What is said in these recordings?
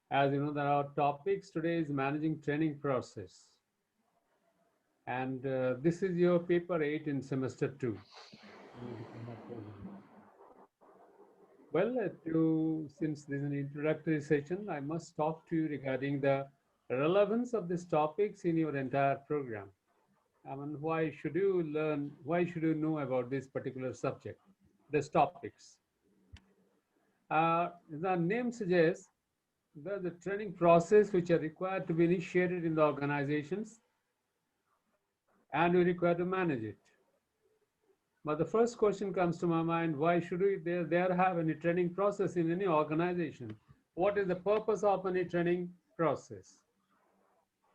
As you know, there are topics today is managing training process, and this is your paper 8 in semester 2. Well, since this is an introductory session, I must talk to you regarding the relevance of these topics in your entire program. I mean, why should you learn? Why should you know about this particular subject, these topics? The name suggests that the training process which are required to be initiated in the organizations and we require to manage it. But the first question comes to my mind, why should we there have any training process in any organization? What is the purpose of any training process?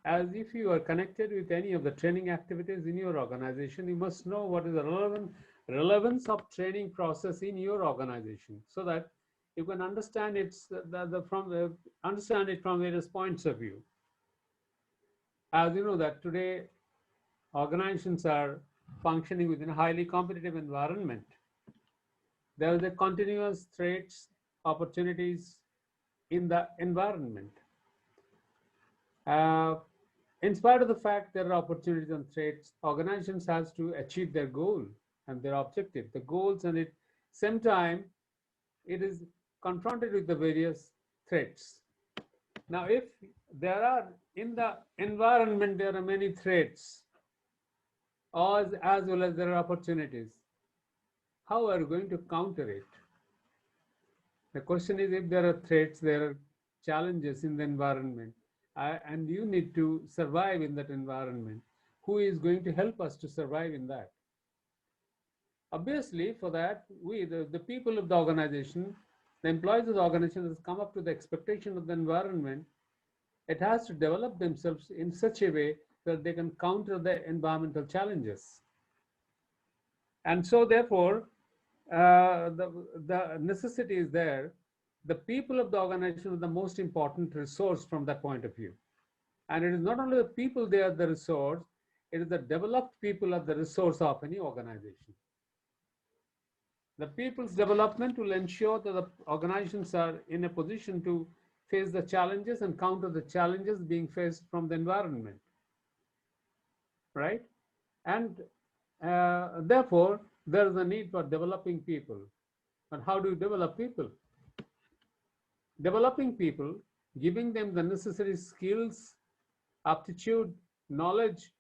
As if you are connected with any of the training activities in your organization, you must know what is the relevance of training process in your organization so that you can understand understand it from various points of view. As you know that today organizations are functioning within a highly competitive environment. There is a continuous threats, opportunities in the environment. Uh, in spite of the fact there are opportunities and threats, organizations has to achieve their goal and their objective. The goals and at same time, it is confronted with the various threats. Now, if there are in the environment, there are many threats, as well as there are opportunities, how are you going to counter it? The question is, if there are threats, there are challenges in the environment, and you need to survive in that environment. Who is going to help us to survive in that? Obviously, for that, the people of the organization, the employees of the organization has come up to the expectation of the environment. It has to develop themselves in such a way that they can counter the environmental challenges. And so, therefore, the necessity is there. The people of the organization are the most important resource from that point of view. And it is not only the people they are the resource, it is the developed people are the resource of any organization. The people's development will ensure that the organizations are in a position to face the challenges and counter the challenges being faced from the environment, right? And therefore, there is a need for developing people. And how do you develop people? Developing people, giving them the necessary skills, aptitude, knowledge,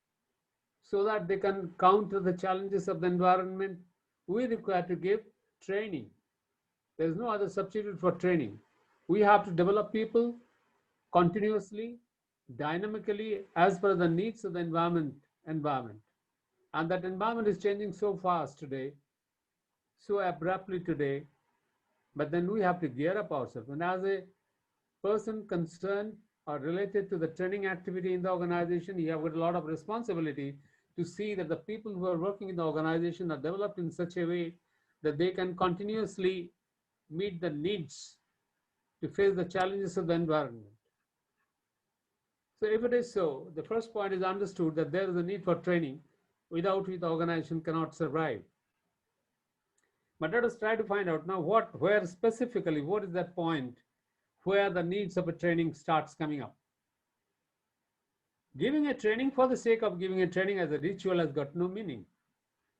so that they can counter the challenges of the environment, we require to give training. There is no other substitute for training. We have to develop people continuously, dynamically, as per the needs of the environment. And that environment is changing so fast today, so abruptly today, but then we have to gear up ourselves. And as a person concerned or related to the training activity in the organization, you have got a lot of responsibility to see that the people who are working in the organization are developed in such a way that they can continuously meet the needs to face the challenges of the environment. So if it is so, the first point is understood that there is a need for training, without which the organization cannot survive. But let us try to find out now where specifically, what is that point where the needs of a training starts coming up. Giving a training for the sake of giving a training as a ritual has got no meaning.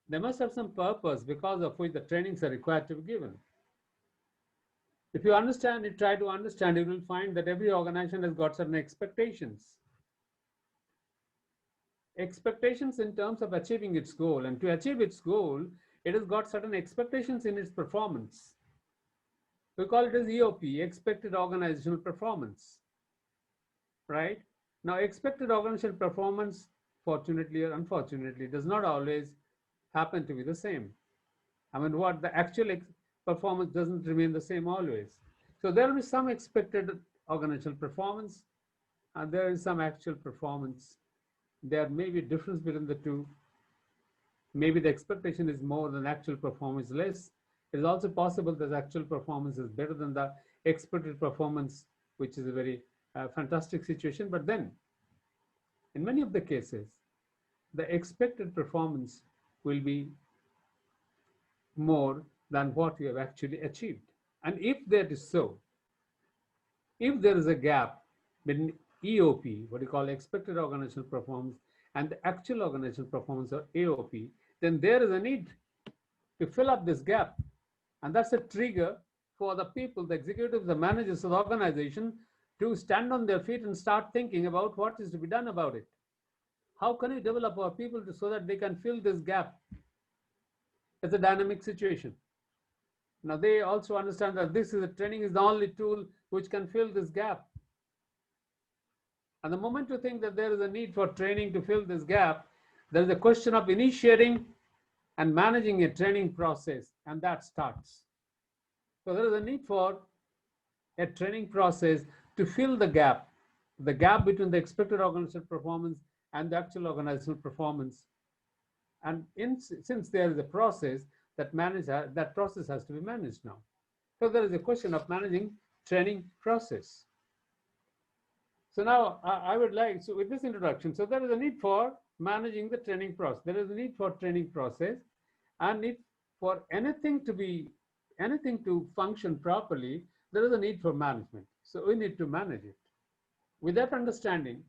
They must have some purpose because of which the trainings are required to be given. If you understand it, try to understand, you will find that every organization has got certain expectations. Expectations in terms of achieving its goal. And to achieve its goal, it has got certain expectations in its performance. We call it as EOP, expected organizational performance, right? Now, expected organizational performance, fortunately or unfortunately, does not always happen to be the same. I mean, what the actual performance doesn't remain the same always. So there will be some expected organizational performance, and there is some actual performance. There may be a difference between the two. Maybe the expectation is more than actual performance less. It is also possible that actual performance is better than the expected performance, which is a very fantastic situation. But then, in many of the cases, the expected performance will be more than what you have actually achieved. And if that is so, If there is a gap between EOP, what you call expected organizational performance, and the actual organizational performance or AOP, then there is a need to fill up this gap. And that's a trigger for the people, the executives, the managers of the organization to stand on their feet and start thinking about what is to be done about it. How can we develop our people so that they can fill this gap? It's a dynamic situation. Now they also understand that this is a training is the only tool which can fill this gap. And the moment you think that there is a need for training to fill this gap, there is a question of initiating and managing a training process, and that starts. So there is a need for a training process to fill the gap between the expected organizational performance and the actual organizational performance. And since there is a process that process has to be managed now. So there is a question of managing training process. So now I would like, so with this introduction, so there is a need for managing the training process. There is a need for training process, and if for anything to function properly, there is a need for management. So we need to manage it. With that understanding,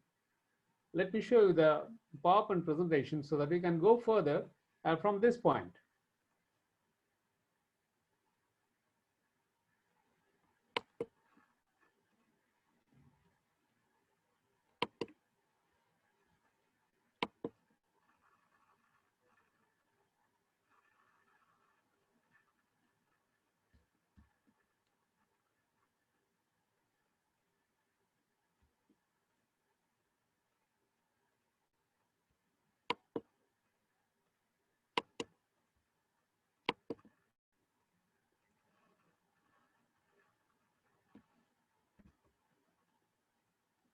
let me show you the PowerPoint presentation so that we can go further from this point.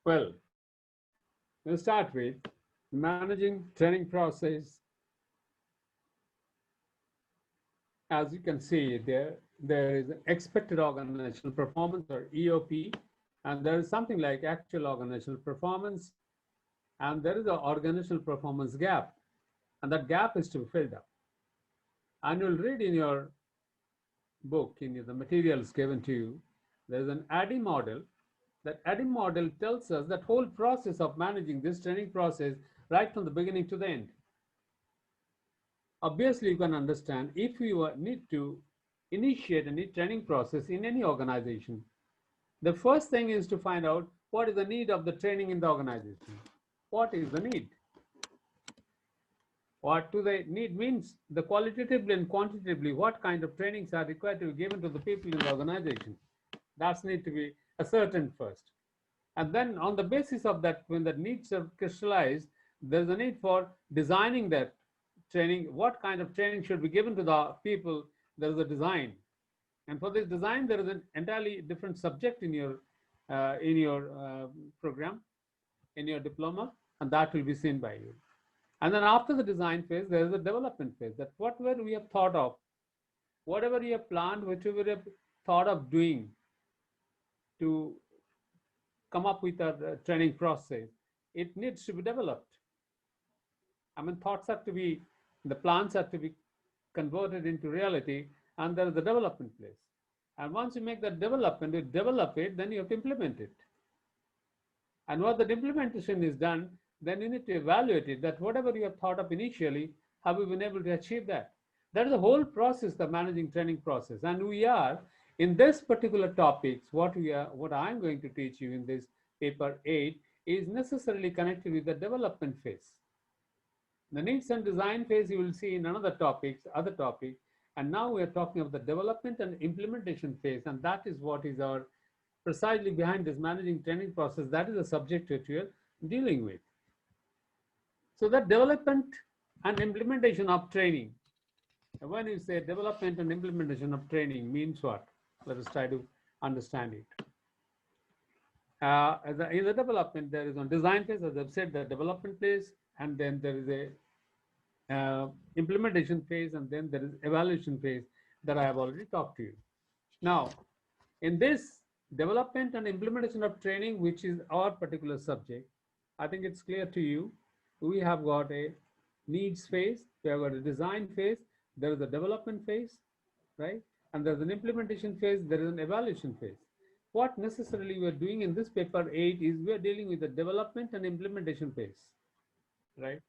Well, we'll start with managing training process. As you can see, there is expected organizational performance or EOP, and there is something like actual organizational performance, and there is an organizational performance gap, and that gap is to be filled up. And you'll read in your book, in the materials given to you, there's an ADDIE model. That ADDIE model tells us that whole process of managing this training process right from the beginning to the end. Obviously, you can understand if you need to initiate any training process in any organization, the first thing is to find out what is the need of the training in the organization. What is the need? What do they need means the qualitatively and quantitatively what kind of trainings are required to be given to the people in the organization. That need to be ascertained first. And then on the basis of that, when the needs are crystallized, there's a need for designing that training. What kind of training should be given to the people? There is a design. And for this design, there is an entirely different subject in your program, in your diploma, and that will be seen by you. And then after the design phase, there is a development phase, that whatever we have thought of, whatever you have planned, whatever you have thought of doing to come up with a training process, it needs to be developed. I mean, thoughts have to be, the plans have to be converted into reality, and there is a development phase. And once you make that development, you develop it, then you have to implement it. And once the implementation is done, then you need to evaluate it, that whatever you have thought of initially, have you been able to achieve that? That is the whole process, the managing training process. And we are, in this particular topics, what I'm going to teach you in this paper 8 is necessarily connected with the development phase. The needs and design phase you will see in other topic. And now we are talking of the development and implementation phase, and that is what is our precisely behind this managing training process. That is the subject that we are dealing with. So that development and implementation of training. When you say development and implementation of training means what? Let us try to understand it. In the development, there is a design phase, as I've said, the development phase, and then there is a implementation phase, and then there is evaluation phase that I have already talked to you. Now, in this development and implementation of training, which is our particular subject, I think it's clear to you. We have got a needs phase, we have got a design phase, there is a development phase, right? And there's an implementation phase, there is an evaluation phase. what necessarily we are doing in this paper 8 is we are dealing with the development and implementation phase, right?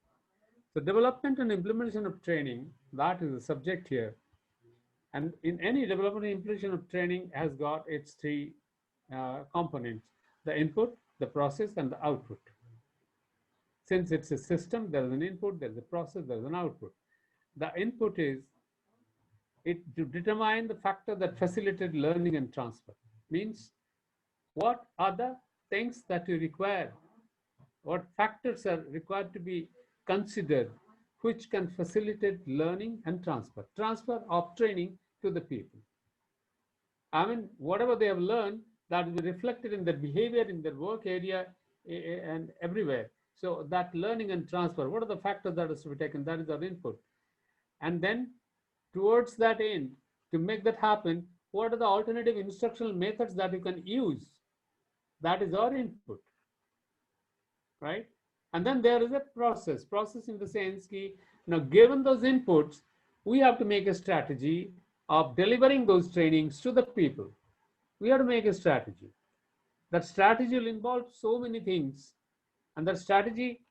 So development and implementation of training, that is the subject here. And in any development and implementation of training has got its three components: the input, the process, and the output. Since it's a system, there is an input, there's a process, there's an output. The input is it to determine the factor that facilitate learning and transfer. Means what are the things that you require, what factors are required to be considered which can facilitate learning and transfer of training to the people. I mean, whatever they have learned, that will be reflected in their behavior, in their work area, and everywhere. So that learning and transfer, what are the factors that is to be taken? That is our input. And then towards that end, to make that happen, what are the alternative instructional methods that you can use? That is our input, right? And then there is a process in the sense that, now given those inputs, we have to make a strategy of delivering those trainings to the people. We have to make a strategy. That strategy will involve so many things, and that strategy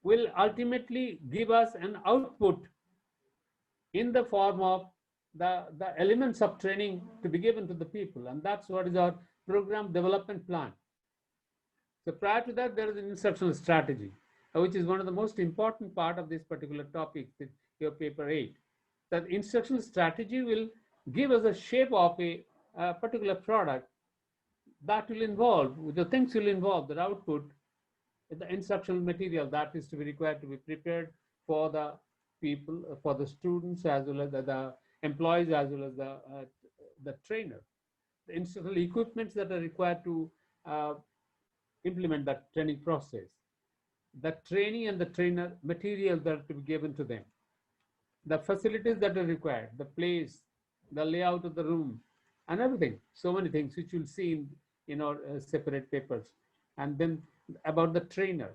will ultimately give us an output in the form of the elements of training to be given to the people. And that's what is our program development plan. So prior to that, there is an instructional strategy, which is one of the most important part of this particular topic, your paper 8. That instructional strategy will give us a shape of a particular product that will involve, the things will involve the output, the instructional material that is to be required to be prepared for the people, for the students, as well as the employees, as well as the trainer. The instructional equipments that are required to implement that training process, the training and the trainer material that are to be given to them, the facilities that are required, the place, the layout of the room, and everything. So many things which you'll see in our separate papers. And then about the trainer,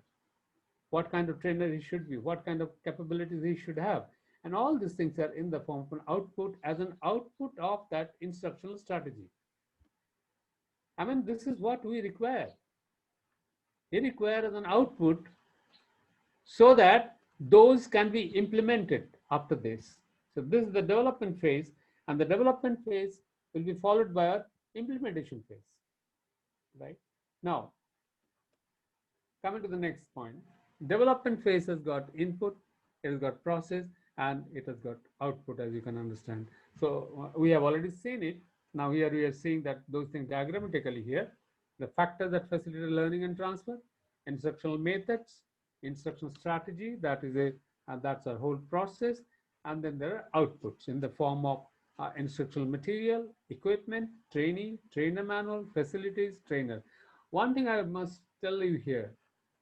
what kind of trainer he should be, what kind of capabilities he should have. And all these things are in the form of an output, as an output of that instructional strategy. I mean, this is what we require. We require as an output so that those can be implemented after this. So this is the development phase, and the development phase will be followed by our implementation phase, right? Now, coming to the next point, development phase has got input, it has got process, and it has got output, as you can understand. So we have already seen it. Now here we are seeing that those things diagrammatically here. The factors that facilitate learning and transfer, instructional methods, instructional strategy, that is that's our whole process. And then there are outputs in the form of instructional material, equipment, training, trainer manual, facilities, trainer. One thing I must tell you here,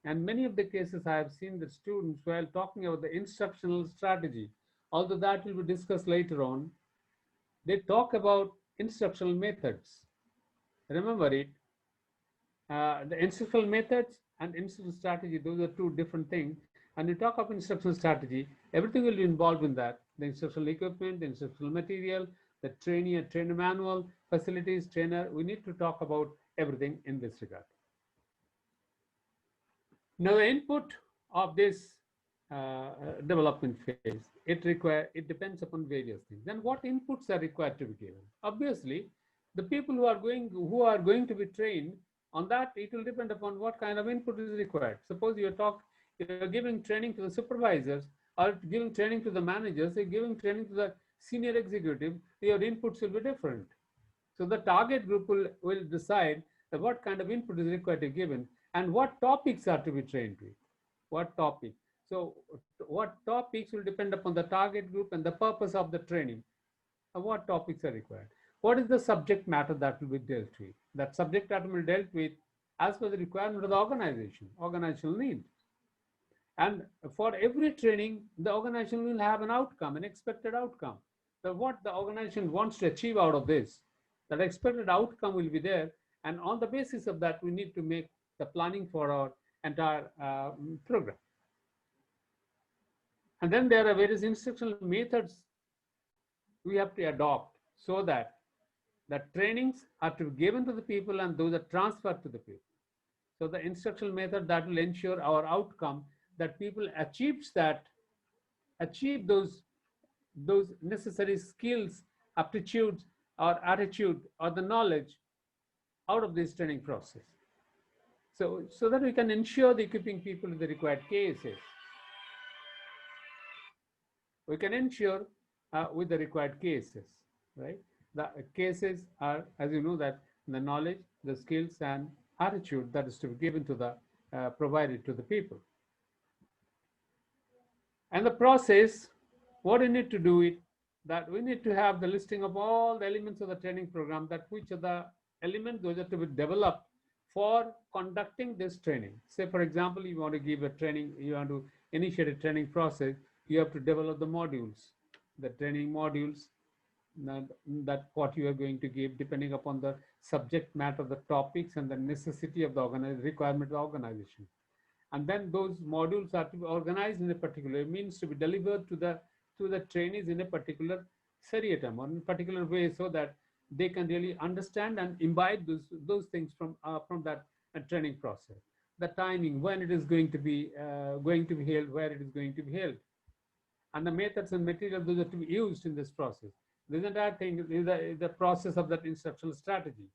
and many of the cases I have seen the students while talking about the instructional strategy, although that will be discussed later on, they talk about instructional methods. Remember it, the instructional methods and instructional strategy, those are two different things. And you talk of instructional strategy, everything will be involved in that. The instructional equipment, the instructional material, the trainee and trainer manual, facilities, trainer. We need to talk about everything in this regard. Now, the input of this development phase, it depends upon various things. Then what inputs are required to be given? Obviously, the people who are going to be trained on that, it will depend upon what kind of input is required. Suppose you're giving training to the supervisors, or giving training to the managers, you're giving training to the senior executive, your inputs will be different. So the target group will decide that what kind of input is required to be given, and what topics are to be trained with. What topic? So what topics will depend upon the target group and the purpose of the training, and what topics are required. What is the subject matter that will be dealt with? That subject matter will be dealt with as per the requirement of the organizational need. And for every training, the organization will have an outcome, an expected outcome. So what the organization wants to achieve out of this, that expected outcome will be there. And on the basis of that, we need to make the planning for our entire program. And then there are various instructional methods we have to adopt so that The trainings are to be given to the people and those are transferred to the people. So the instructional method that will ensure our outcome, that people achieve those necessary skills, aptitudes, or attitude, or the knowledge out of this training process. So that we can ensure the equipping people with the required cases. We can ensure with the required cases, right? The cases are, as you know, that the knowledge, the skills, and attitude that is to be given to the provided to the people. And the process, what we need to do it, that we need to have the listing of all the elements of the training program, that which are the elements those are to be developed for conducting this training. Say, for example, you want to give a training, you want to initiate a training process, you have to develop the modules, the training modules, that what you are going to give depending upon the subject matter, the topics, and the necessity of the requirement of the organization. And then those modules are to be organized in a particular, it means to be delivered to the trainees in a particular seriatim or in a particular way, so that they can really understand and imbibe those things from that training process. The timing, when it is going to be held, where it is going to be held, and the methods and materials those are to be used in this process. This entire thing is the process of that instructional strategy.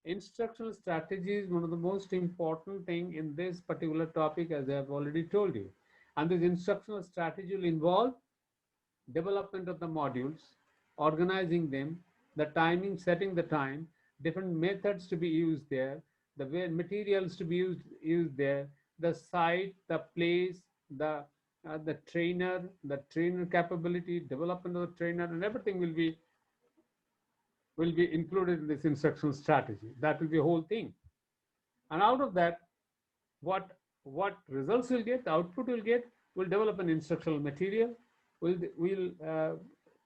Instructional strategy is one of the most important thing in this particular topic, as I have already told you. And this instructional strategy will involve development of the modules, organizing them, the timing, setting the time, different methods to be used there, the way materials to be used there, the site, the place, the trainer, the trainer capability, development of the trainer, and everything will be included in this instructional strategy. That will be a whole thing. And out of that, what results we'll get, the output we'll get, we'll develop an instructional material, we'll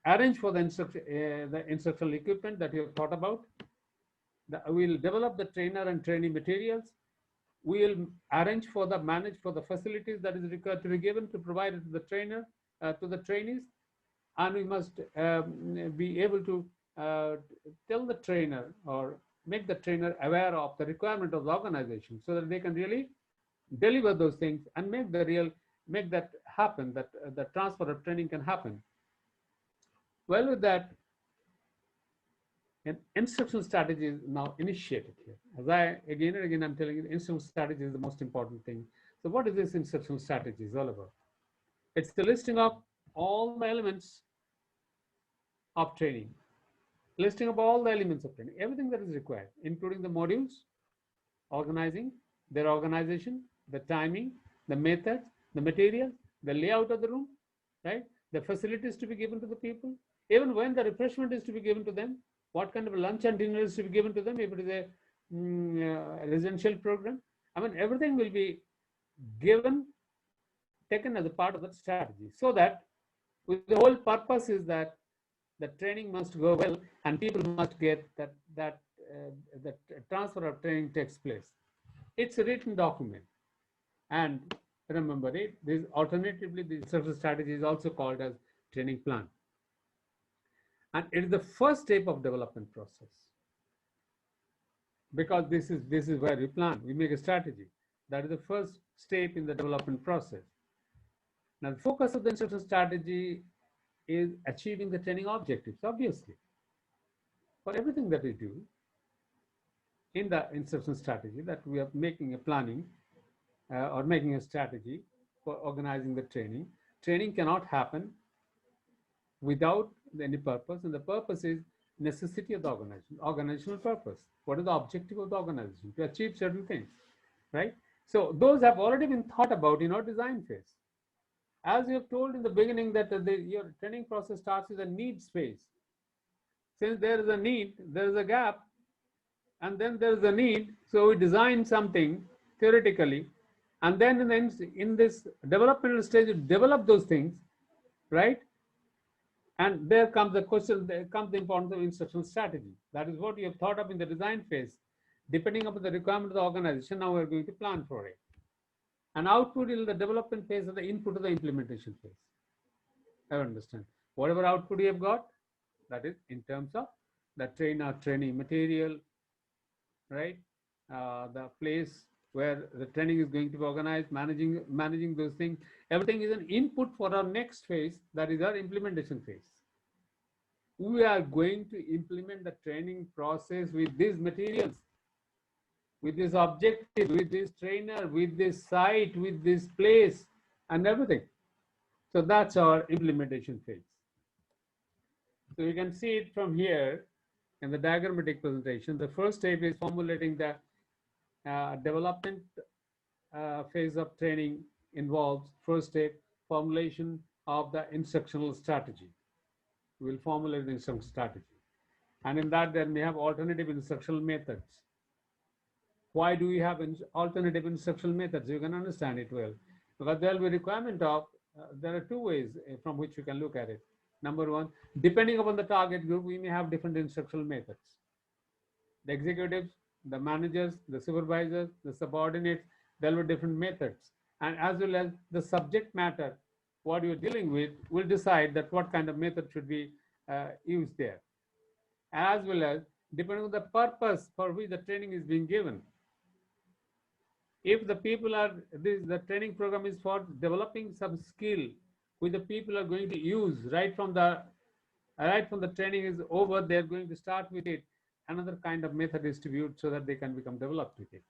arrange for the instructional equipment that you have thought about, we'll develop the trainer and training materials, we'll arrange for manage for the facilities that is required to be given to provide it to the trainer, to the trainees, and we must be able to tell the trainer or make the trainer aware of the requirement of the organization, so that they can really deliver those things and make that happen, that the transfer of training can happen. Well, with that, an instructional strategy is now initiated here. As again and again I'm telling you, instructional strategy is the most important thing. So what is this instructional strategy is all about? It's the listing of all the elements of training, listing of all the elements of training, everything that is required, including the modules, organizing, their organization, the timing, the methods, the materials, the layout of the room, right? The facilities to be given to the people, even when the refreshment is to be given to them, what kind of lunch and dinner is to be given to them, if it is a residential program. I mean, everything will be taken as a part of that strategy, so that with the whole purpose is that the training must go well and people must get that transfer of training takes place. It's a written document. And remember it, this alternatively, the instructional strategy is also called as training plan. And it is the first step of development process, because this is where we plan, we make a strategy. That is the first step in the development process. Now, the focus of the instructional strategy is achieving the training objectives, obviously. For everything that we do in the instructional strategy, that we are making a planning or making a strategy for organizing the training. Training cannot happen without any purpose, and the purpose is necessity of the organization, organizational purpose. What is the objective of the organization? To achieve certain things, right? So those have already been thought about in our design phase. As you have told in the beginning that your training process starts with a needs phase. Since there is a need, there is a gap, and then there is a need, so we design something theoretically, and then in this developmental stage, you develop those things, right? And there comes the question, there comes the importance of instructional strategy. That is what you have thought of in the design phase. Depending upon the requirement of the organization, now we're going to plan for it. And output in the development phase and the input of the implementation phase. I understand. Whatever output you have got, that is in terms of the trainer training material, right? The place where the training is going to be organized, managing those things. Everything is an input for our next phase, that is our implementation phase. We are going to implement the training process with these materials, with this objective, with this trainer, with this site, with this place, and everything. So that's our implementation phase. So you can see it from here in the diagrammatic presentation. The first step is formulating the development phase of training involves first step formulation of the instructional strategy. We will formulate the instructional strategy. And in that, then we have alternative instructional methods. Why do we have alternative instructional methods? You can understand it well. Because there will be requirement of, there are two ways from which you can look at it. Number one, depending upon the target group, we may have different instructional methods. The executives, the managers, the supervisors, the subordinates, there will be different methods. And as well as the subject matter, what you're dealing with, will decide that what kind of method should be used there. As well as depending on the purpose for which the training is being given. If the people are, the training program is for developing some skill which the people are going to use right from the training is over, they're going to start with it. Another kind of method is to be used so that they can become developed with it.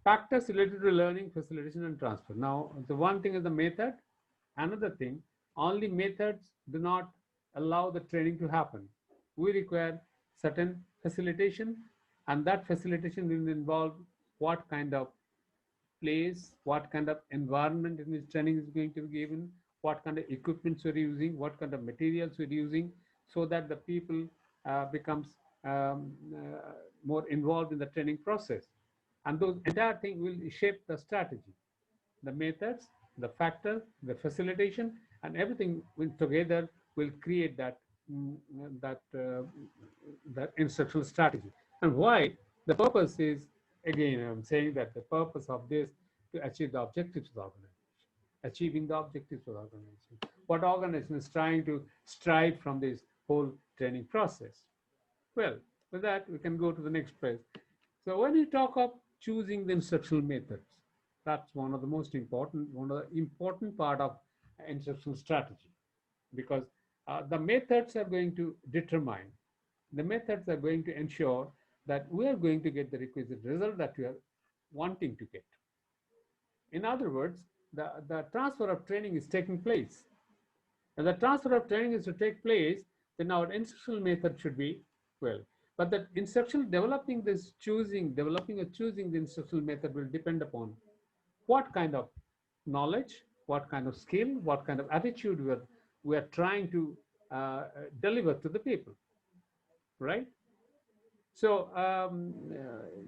Factors related to learning, facilitation, and transfer. Now, the one thing is the method. Another thing, only methods do not allow the training to happen. We require certain facilitation, and that facilitation will involve what kind of place, what kind of environment in which training is going to be given, what kind of equipments we're using, what kind of materials we're using, so that the people becomes more involved in the training process. And those entire thing will shape the strategy, the methods, the factors, the facilitation, and everything will together will create that that instructional strategy. And why? The purpose is, again, I'm saying that the purpose of this to achieve the objectives of the organization, achieving the objectives of the organization. What organization is trying to strive from this whole training process? Well, with that, we can go to the next page. So when you talk of choosing the instructional methods, that's one of the most important, one of the important part of instructional strategy, because the methods are going to determine, the methods are going to ensure that we are going to get the requisite result that we are wanting to get. In other words, the transfer of training is taking place. And the transfer of training is to take place, then our instructional method should be, well, but the instructional developing or choosing the instructional method will depend upon what kind of knowledge, what kind of skill, what kind of attitude we are trying to deliver to the people, right? So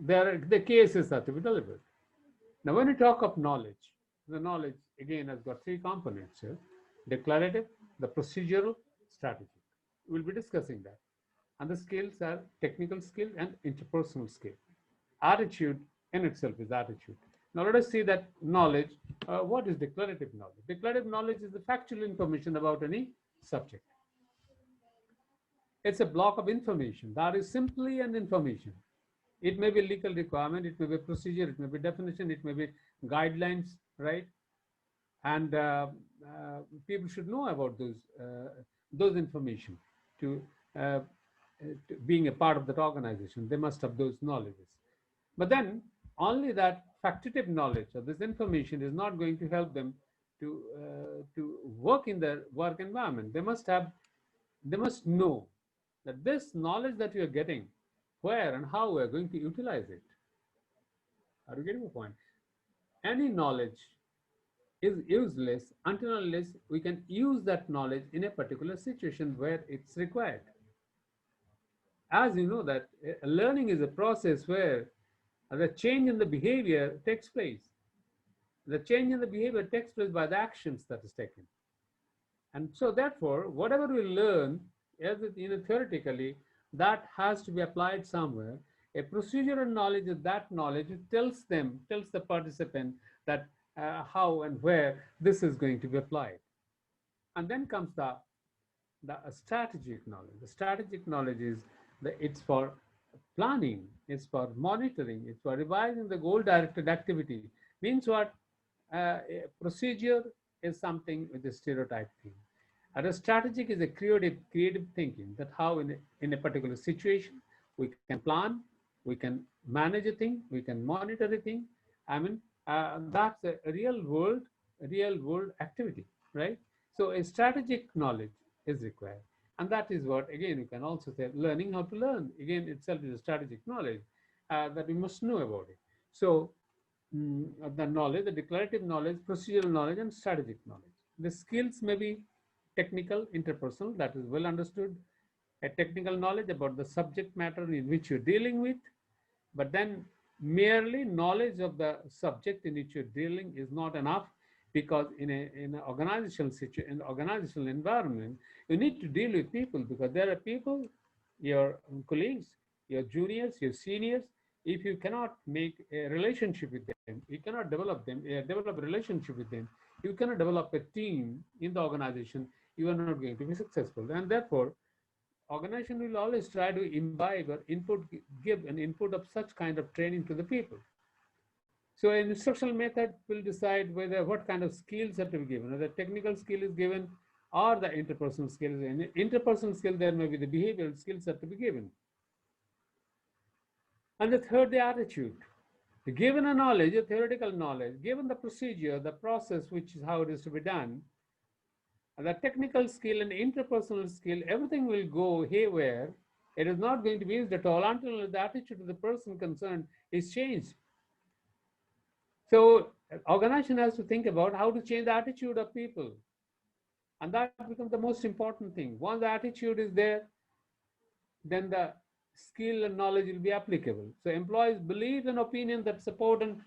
the cases are to be delivered. Now, when we talk of knowledge, the knowledge again has got three components here: declarative, the procedural, strategic. We'll be discussing that. And the skills are technical skill and interpersonal skill. Attitude in itself is attitude. Now let us see that knowledge. What is declarative knowledge? Declarative knowledge is the factual information about any subject. It's a block of information. That is simply an information. It may be legal requirement, it may be procedure, it may be definition, it may be guidelines, right? And people should know about those information to being a part of that organization. They must have those knowledges. But then only that factative knowledge of this information is not going to help them to work in their work environment. They must know that this knowledge that you are getting, where and how we are going to utilize it. Are you getting the point? Any knowledge is useless until unless we can use that knowledge in a particular situation where it's required. As you know that learning is a process where the change in the behavior takes place. The change in the behavior takes place by the actions that is taken. And so therefore, whatever we learn, as theoretically, that has to be applied somewhere. A procedural knowledge is that knowledge. It tells the participant that how and where this is going to be applied. And then comes the the strategic knowledge. The strategic knowledge is it's for planning, it's for monitoring, it's for revising the goal-directed activity. Means what? A procedure is something with a stereotype thing. And a strategic is a creative thinking that how in a particular situation we can plan, we can manage a thing, we can monitor a thing. I mean, that's a real world activity, right? So a strategic knowledge is required. And that is what, again, you can also say learning how to learn. Again, itself is a strategic knowledge that we must know about it. So the knowledge, the declarative knowledge, procedural knowledge, and strategic knowledge. The skills may be technical, interpersonal, that is well understood, a technical knowledge about the subject matter in which you're dealing with, but then merely knowledge of the subject in which you're dealing is not enough, because in an organizational situation, in organizational environment, you need to deal with people, because there are people, your colleagues, your juniors, your seniors. If you cannot make a relationship with them, you cannot develop a relationship with them, you cannot develop a team in the organization, you are not going to be successful. And therefore, organization will always try to imbibe or give an input of such kind of training to the people. So an instructional method will decide whether what kind of skills are to be given, whether technical skill is given or the interpersonal skills. In interpersonal skill, there may be the behavioral skills are to be given. And the third, the attitude. Given a knowledge, a theoretical knowledge, given the procedure, the process, which is how it is to be done, the technical skill and interpersonal skill, everything will go haywire. It is not going to be used at all until the attitude of the person concerned is changed. So organization has to think about how to change the attitude of people. And that becomes the most important thing. Once the attitude is there, then the skill and knowledge will be applicable. So employees believe in opinion that support and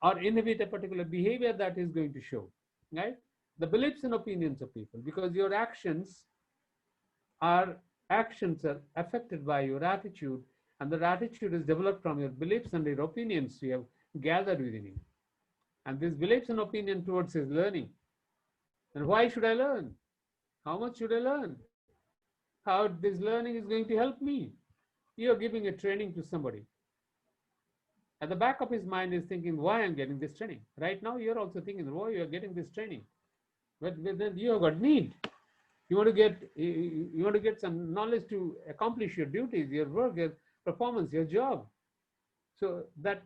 or inhibit a particular behavior that is going to show, right? The beliefs and opinions of people, because your are actions are affected by your attitude, and that attitude is developed from your beliefs and your opinions you have gathered within you. And these beliefs and opinion towards his learning. And why should I learn? How much should I learn? How this learning is going to help me? You're giving a training to somebody. At the back of his mind is thinking, why I'm getting this training. Right now, you're also thinking, why you're getting this training. But then you have got need. You want to get some knowledge to accomplish your duties, your work, your performance, your job. So that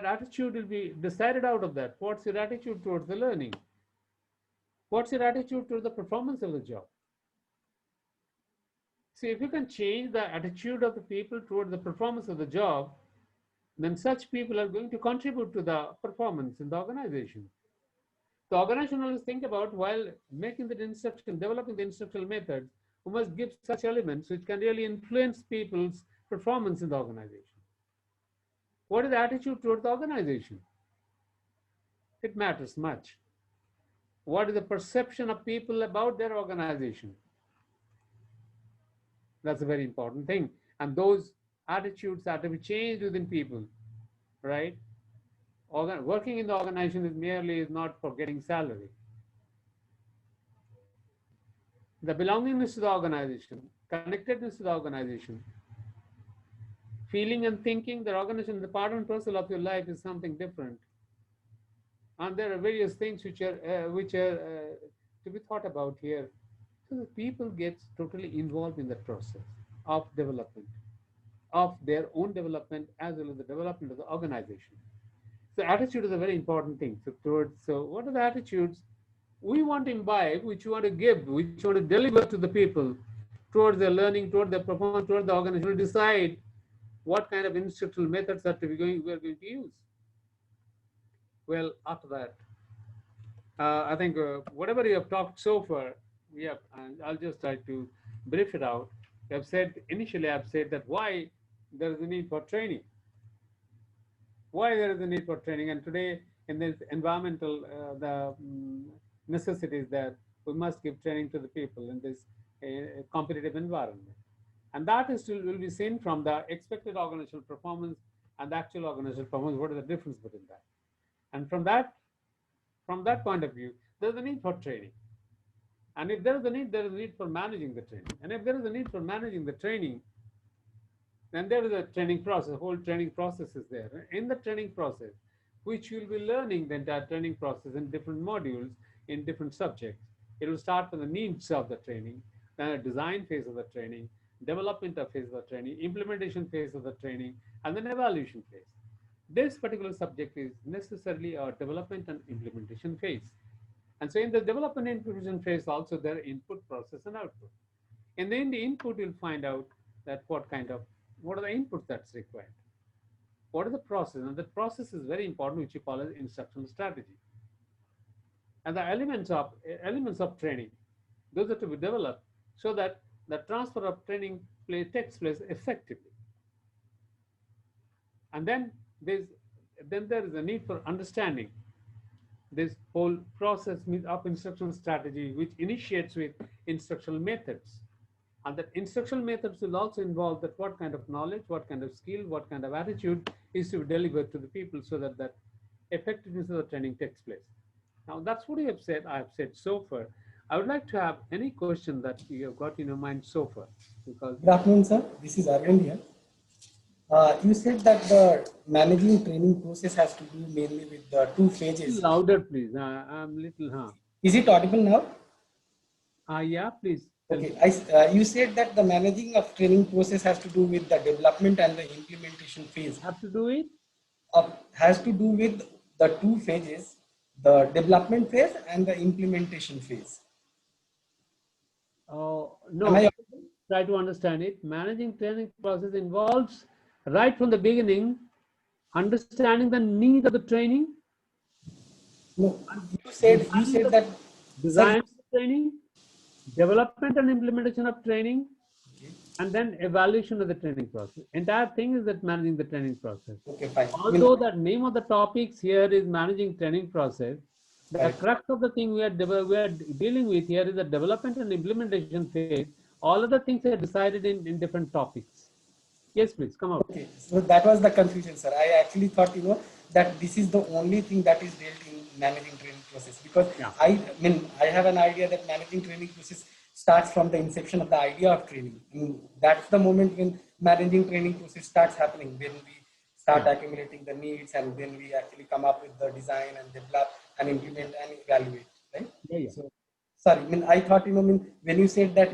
attitude will be decided out of that. What's your attitude towards the learning? What's your attitude towards the performance of the job? See, if you can change the attitude of the people towards the performance of the job, then such people are going to contribute to the performance in the organization. The organization always think about, while making the instruction, developing the instructional methods, we must give such elements which can really influence people's performance in the organization. What is the attitude toward the organization? It matters much. What is the perception of people about their organization? That's a very important thing. And those attitudes are to be changed within people, right? Working in the organization is not for getting salary. The belongingness to the organization, connectedness to the organization, feeling and thinking the organization, the part and parcel of your life is something different. And there are various things which are to be thought about here. So the people get totally involved in the process of development, of their own development as well as the development of the organization. So attitude is a very important thing. So what are the attitudes we want to imbibe, which you want to give, which you want to deliver to the people towards their learning, towards their performance, towards the organization? Will decide what kind of instructional methods we are going to use. Well, after that, I think whatever you have talked so far, and I'll just try to brief it out. Initially I've said that why there is a need for training. Why there is a need for training, and today in this environmental, necessities that we must give training to the people in this competitive environment. And that will be seen from the expected organizational performance and the actual organizational performance. What is the difference between that? And from that point of view, there's a need for training. And if there is a need, there is a need for managing the training. And if there is a need for managing the training, then there is a training process. The whole training process is there. In the training process, which you'll be learning the entire training process in different modules in different subjects. It will start with the needs of the training, then a design phase of the training, development phase of the training, implementation phase of the training, and then evaluation phase. This particular subject is necessarily a development and implementation phase. And so in the development and implementation phase, also there are input, process, and output. And then the input, you'll find out that what are the inputs that's required. What is the process? And the process is very important, which you call as instructional strategy. And the elements of training, those are to be developed so that the transfer of training takes place effectively. And then there is a need for understanding this whole process of instructional strategy, which initiates with instructional methods. And that instructional methods will also involve that what kind of knowledge, what kind of skill, what kind of attitude is to be delivered to the people so that that effectiveness of the training takes place. Now that's what I have said so far. I would like to have any question that you have got in your mind so far. Because Good afternoon, sir. This is Arvind here. You said that the managing training process has to do mainly with the two phases. louder, please. I'm little. Is it audible now? Yeah, please. Okay. You said that the managing of training process has to do with the development and the implementation phase. Have to do it? Has to do with the two phases, the development phase and the implementation phase. Oh, no. Try to understand it. Managing training process involves right from the beginning, understanding the need of the training. No, you said that design of training, development and implementation of training, and then evaluation of the training process. Entire thing is that managing the training process. Okay, fine. Although the name of the topics here is managing training process, the crux of the thing we are dealing with here is the development and implementation phase. All other things are decided in different topics. Yes, please come out. Okay, so that was the confusion, sir. I actually thought, that this is the only thing that is dealt in managing training process, because I have an idea that managing training process starts from the inception of the idea of training. That's the moment when managing training process starts happening, when we start accumulating the needs, and then we actually come up with the design and develop and implement and evaluate, right? Yeah. So, sorry, I thought, when you said that,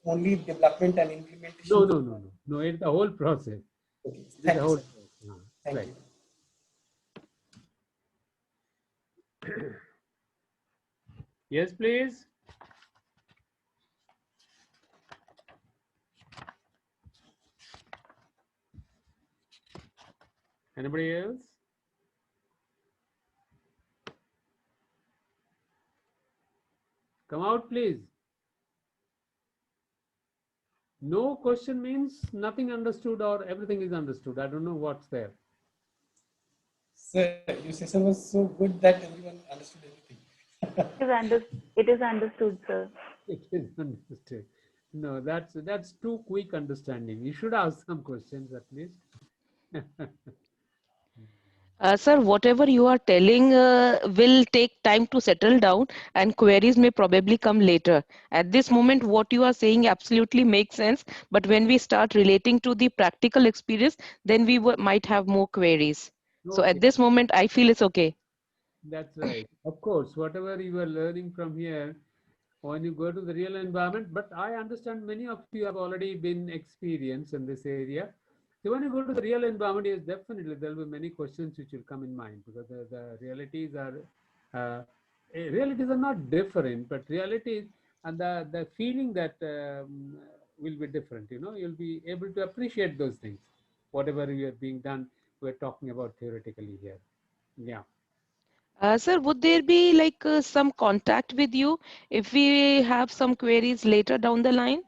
only development and implementation. No, it's the whole process. Okay, thank you, sir. Thank you. Yes, please. Anybody else? Come out, please. No question means nothing understood or everything is understood. I don't know what's there. Sir, your session was so good that everyone understood everything. It is understood, sir. It is understood. No, that's too quick understanding. You should ask some questions at least. Sir, whatever you are telling will take time to settle down, and queries may probably come later. At this moment, what you are saying absolutely makes sense, but when we start relating to the practical experience, then we might have more queries. So at this moment, I feel it's okay. That's right. Of course, whatever you are learning from here, when you go to the real environment, but I understand many of you have already been experienced in this area. So when you go to the real environment, yes, definitely there will be many questions which will come in mind, because the realities are not different, but realities and the feeling that will be different. You'll be able to appreciate those things, whatever you are being done. We're talking about theoretically here. Yeah. Sir, would there be like some contact with you if we have some queries later down the line?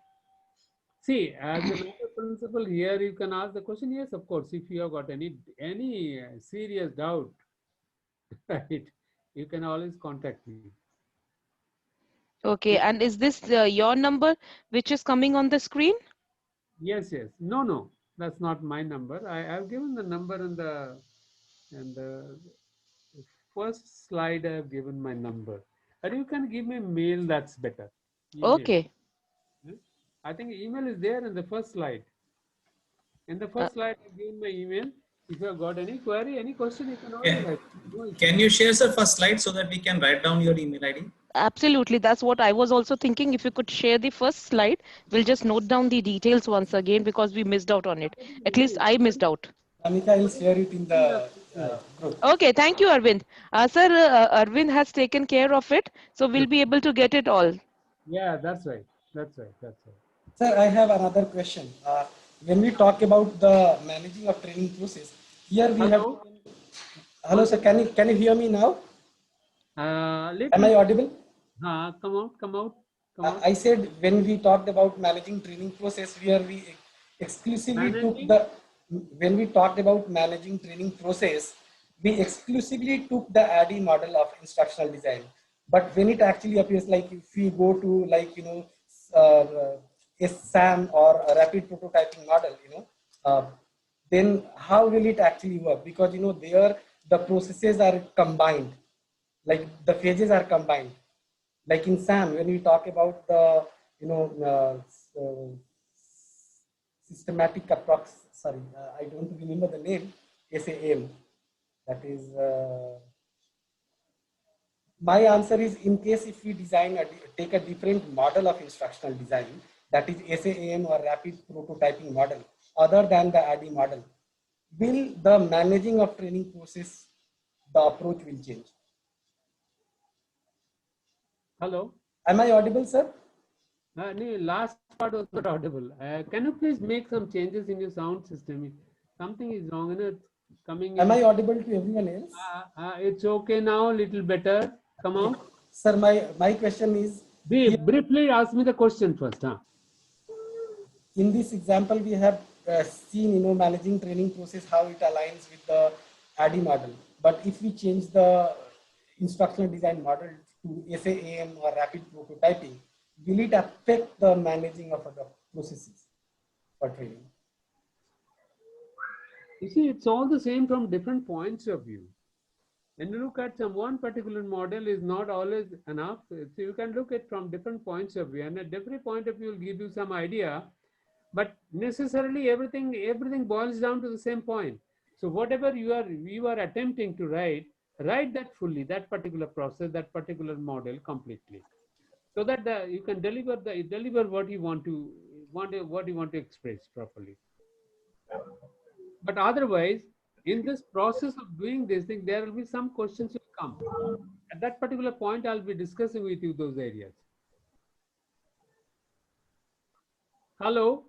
See, as a matter of principle, here you can ask the question. Yes, of course. If you have got any serious doubt, right, you can always contact me. Okay, and is this your number which is coming on the screen? Yes. No, that's not my number. I've given the number in the first slide. I've given my number, and you can give me mail. That's better. Email. Okay. I think email is there in the first slide. In the first slide, I've given my email. If you have got any query, any question, you can always write. No issue. Can you share the first slide so that we can write down your email ID? Absolutely. That's what I was also thinking. If you could share the first slide, we'll just note down the details once again because we missed out on it. At least I missed out. Amika, I will share it in the group. Okay, thank you, Arvind. Sir, Arvind has taken care of it, so we'll be able to get it all. Yeah, that's right. That's right. That's right. Sir, I have another question. When we talk about the managing of training process, here we have. Hello, sir. Can you hear me now? Am I audible? Come out. Come out. I said when we talked about managing training process, where we exclusively took the when we talked about managing training process, we exclusively took the ADDIE model of instructional design. But when it actually appears, like if we go to like a SAM or a rapid prototyping model, then how will it actually work? Because there the processes are combined, like the phases are combined. Like in SAM, when we talk about the systematic approx, sorry, I don't remember the name, SAM. That is, my answer is, in case if we take a different model of instructional design, that is SAM or rapid prototyping model, other than the ADDIE model, will the managing of training process, the approach will change. Hello. Am I audible, sir? No, last part was not audible. Can you please make some changes in your sound system? Something is wrong in it. Am I audible to everyone else? It's okay now, little better. Come on. Sir, my question is... Briefly ask me the question first. In this example, we have seen, managing training process, how it aligns with the ADDIE model. But if we change the instructional design model to SAM or rapid prototyping, will it affect the managing of the processes for training? You see, it's all the same from different points of view. When you look at one particular model is not always enough. So you can look at from different points of view, and at every point of view will give you some idea. But necessarily everything boils down to the same point. So whatever you are attempting to write that fully, that particular process, that particular model completely, so that you can deliver what you want to express properly. But otherwise, in this process of doing this thing, there will be some questions will come. At that particular point, I'll be discussing with you those areas. Hello?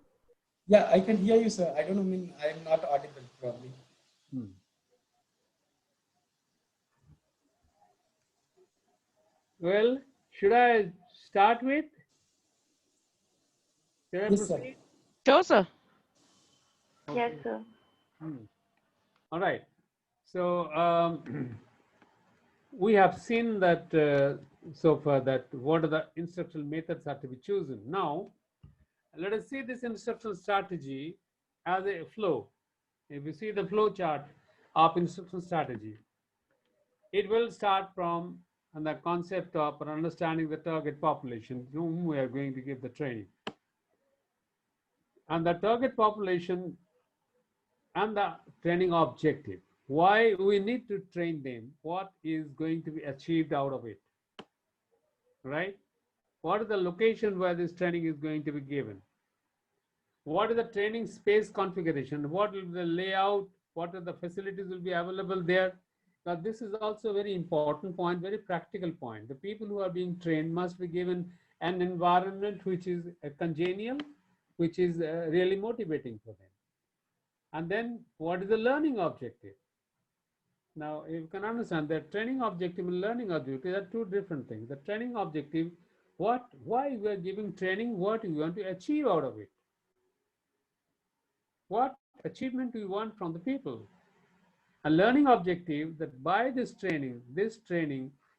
Yeah, I can hear you, sir. I don't know, I'm not audible probably. Well, should I start with? Should I Yes, proceed? sir. Sure, sir. Okay. Yes, sir. All right. So we have seen that so far that what are the instructional methods are to be chosen. Now, let us see this instructional strategy as a flow. If you see the flow chart of instructional strategy, it will start from the concept of understanding the target population to whom we are going to give the training. And the target population and the training objective. Why we need to train them, what is going to be achieved out of it, right? What is the location where this training is going to be given? What is the training space configuration? What will be the layout? What are the facilities will be available there? Now, this is also a very important point, very practical point. The people who are being trained must be given an environment which is congenial, which is really motivating for them. And then what is the learning objective? Now, you can understand that training objective and learning objective are two different things. The training objective, why we are giving training, what we want to achieve out of it. What achievement do we want from the people? A learning objective, that by this training,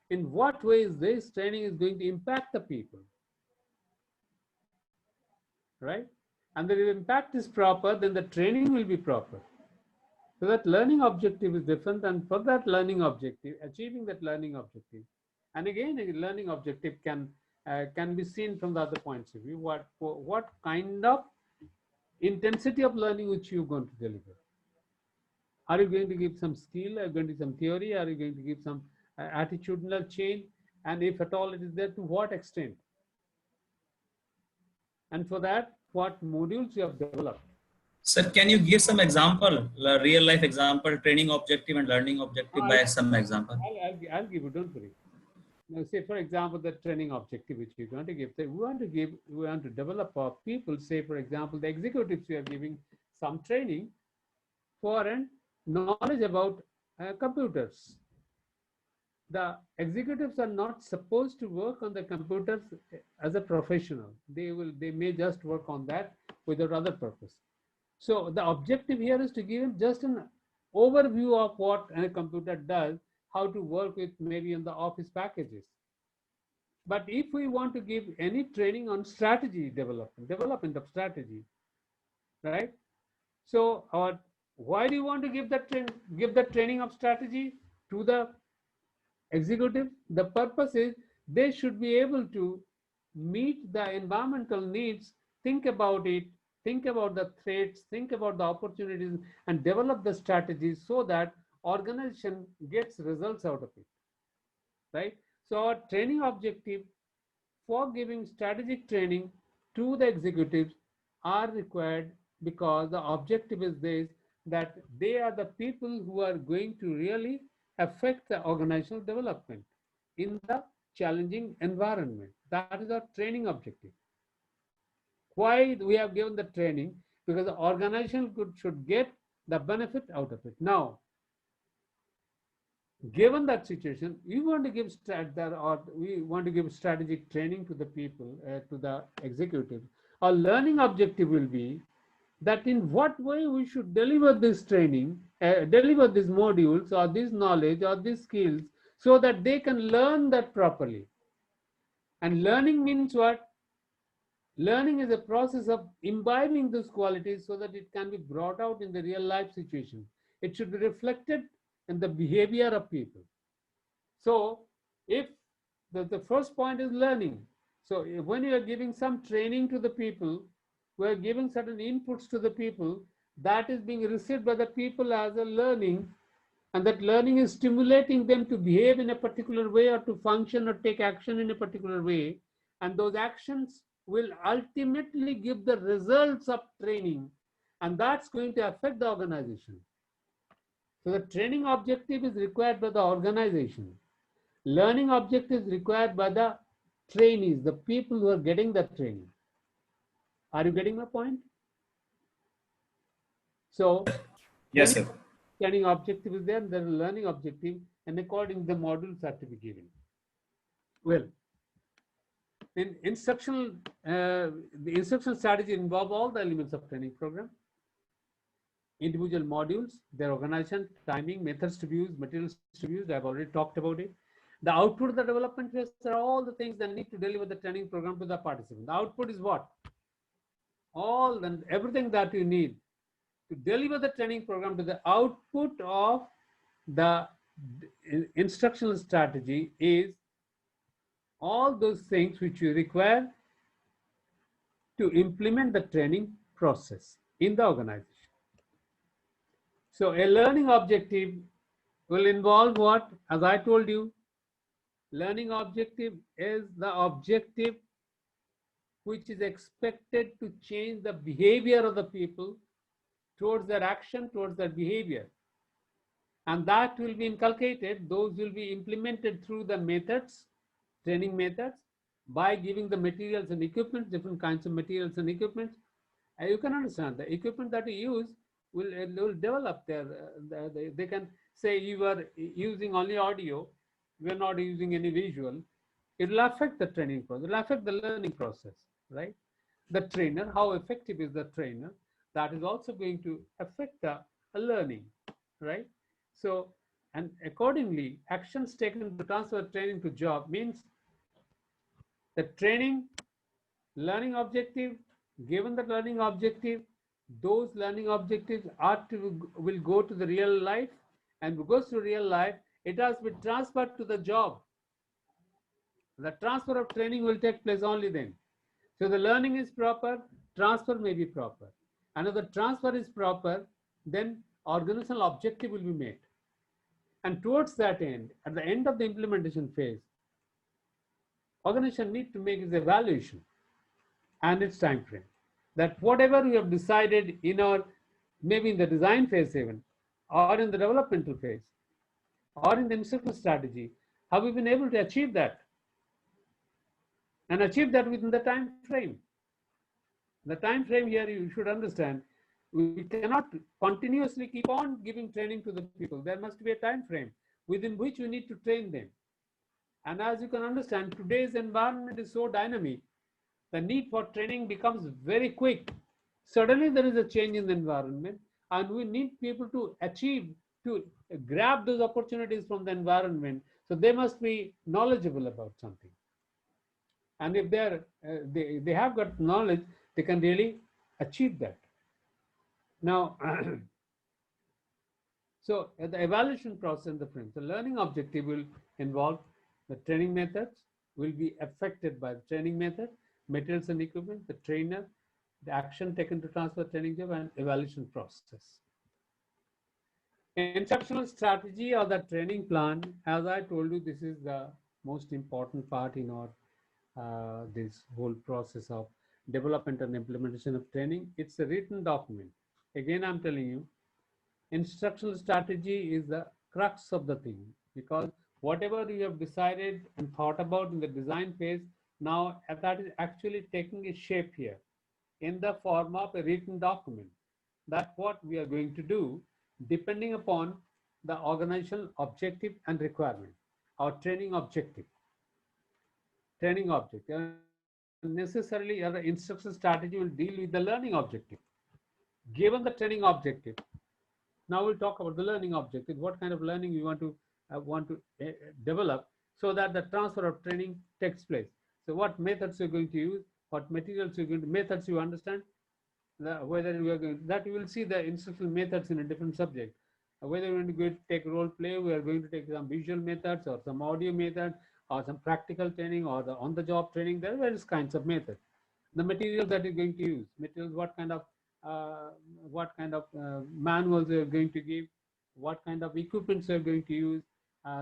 in what ways this training is going to impact the people, right? And the impact is proper, then the training will be proper. So that learning objective is different, and for that learning objective, achieving that learning objective, and again, a learning objective can can be seen from the other points of view. What kind of intensity of learning which you're going to deliver? Are you going to give some skill? Are you going to give some theory? Are you going to give some attitudinal change? And if at all it is there, to what extent? And for that, what modules you have developed? Sir, can you give some example, real life example, training objective and learning objective by some example? I'll give you, don't worry. Now, say, for example, the training objective which you're going to give, we want to develop our people, say, for example, the executives, we are giving some training for and knowledge about computers. The executives are not supposed to work on the computers as a professional. They may just work on that without other purpose. So the objective here is to give them just an overview of what a computer does, how to work with maybe in the office packages. But if we want to give any training on strategy development of strategy, right? So why do you want to give that training of strategy to the executive? The purpose is they should be able to meet the environmental needs, think about it, think about the threats, think about the opportunities, and develop the strategies so that organization gets results out of it, right? So our training objective for giving strategic training to the executives are required because the objective is this, that they are the people who are going to really affect the organizational development in the challenging environment. That is our training objective. Why we have given the training? Because the organization should get the benefit out of it. Now, given that situation, we want to give strategic training to the people, to the executive. Our learning objective will be that in what way we should deliver this training, deliver these modules or this knowledge or these skills so that they can learn that properly. And learning means what? Learning is a process of imbibing those qualities so that it can be brought out in the real life situation. It should be reflected in the behavior of people. So if the first point is learning. So when you are giving some training to the people, we are giving certain inputs to the people, that is being received by the people as a learning, and that learning is stimulating them to behave in a particular way or to function or take action in a particular way. And those actions will ultimately give the results of training, and that's going to affect the organization. So the training objective is required by the organization. Learning objective is required by the trainees, the people who are getting the training. Are you getting my point? So Yes, sir. training objective is there, and there is a learning objective, and according the modules are to be given. Well, in instructional, the instructional strategy involve all the elements of training program. Individual modules, their organization, timing, methods to be used, materials to be used. I've already talked about it. The output of the development phase are all the things that need to deliver the training program to the participant. The output is what? All and everything that you need to deliver the training program to the output of the instructional strategy is all those things which you require to implement the training process in the organization. So a learning objective will involve what? As I told you, learning objective is the objective which is expected to change the behavior of the people towards their action, towards their behavior. And that will be inculcated, those will be implemented through the methods, training methods, by giving the materials and equipment, different kinds of materials and equipment. And you can understand the equipment that you use will develop they can say you are using only audio, we're not using any visual. It will affect the training process, it will affect the learning process, right? The trainer, how effective is the trainer? That is also going to affect the learning, right? So, and accordingly, actions taken to transfer training to job means the training, learning objective, given the learning objective, those learning objectives will go to the real life, and goes to real life, it has been transferred to the job, The transfer of training will take place only then. So the learning is proper, transfer may be proper. And if the transfer is proper, then organizational objective will be made. And towards that end, at the end of the implementation phase, organization need to make its evaluation and its time frame. That whatever we have decided in our, maybe in the design phase even, or in the developmental phase, or in the instructional strategy, have we been able to achieve that? And achieve that within the time frame. The time frame here, you should understand, we cannot continuously keep on giving training to the people. There must be a time frame within which we need to train them. And as you can understand, today's environment is so dynamic, the need for training becomes very quick. Suddenly there is a change in the environment, and we need people to achieve, to grab those opportunities from the environment. So they must be knowledgeable about something. And if they have got knowledge, they can really achieve that. Now, so the evaluation process in the frame, the learning objective will involve the training methods, will be affected by the training method, materials and equipment, the trainer, the action taken to transfer training job, and evaluation process. Instructional strategy or the training plan, as I told you, this is the most important part in our this whole process of development and implementation of training. It's a written document. Again, I'm telling you, instructional strategy is the crux of the thing, because whatever you have decided and thought about in the design phase, now that is actually taking a shape here in the form of a written document. That's what we are going to do depending upon the organizational objective and requirement, our training objective. Training objective. Necessarily, our instruction strategy will deal with the learning objective. Given the training objective, now we'll talk about the learning objective. What kind of learning we want to develop so that the transfer of training takes place. So what methods you're going to use, what materials you're going to, methods you understand, whether we are going, that you will see the instructional methods in a different subject. Whether we're going to take role play, we are going to take some visual methods or some audio methods or some practical training or the on-the-job training. There are various kinds of methods. The materials that you're going to use, materials, what kind of manuals you're going to give, what kind of equipments you're going to use,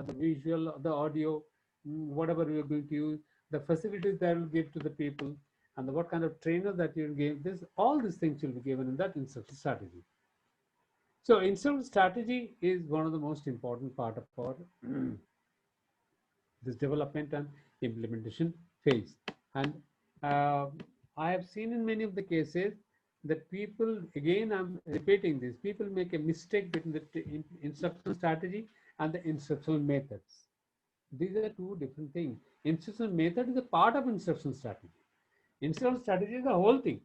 the visual, the audio, whatever you're going to use, the facilities that will give to the people, and what kind of trainer that you'll give. This, all these things will be given in that instruction strategy. So instruction strategy is one of the most important part of our this development and implementation phase. And I have seen in many of the cases that people, again I'm repeating this, people make a mistake between the instructional strategy and the instructional methods. These are two different things. Instructional method is a part of instructional strategy. Instructional strategy is the whole thing.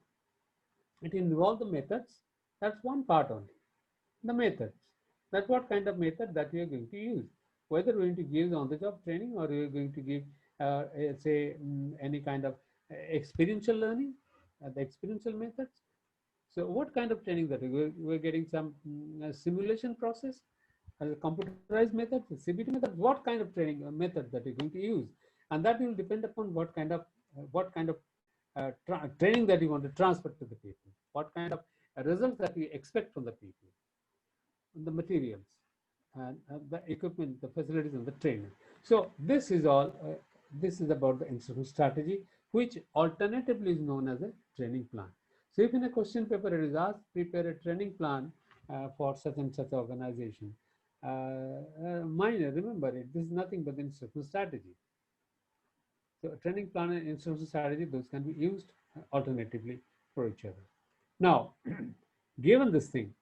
It involves the methods. That's one part only. The methods. That's what kind of method that we are going to use. Whether we're going to give on-the-job training or we're going to give, say, any kind of experiential learning, the experiential methods. So what kind of training that we're getting some simulation process, computerized methods, CBT methods, what kind of training method that you're going to use. And that will depend upon what kind of training that you want to transfer to the people, what kind of results that we expect from the people, the materials, and the equipment, the facilities, and the training. So this is all, this is about the instruction strategy, which alternatively is known as a training plan. So if in a question paper it is asked, prepare a training plan for such and such organization, remember it, this is nothing but the instruction strategy. So training plan and instruction strategy, those can be used alternatively for each other. Now, given this thing,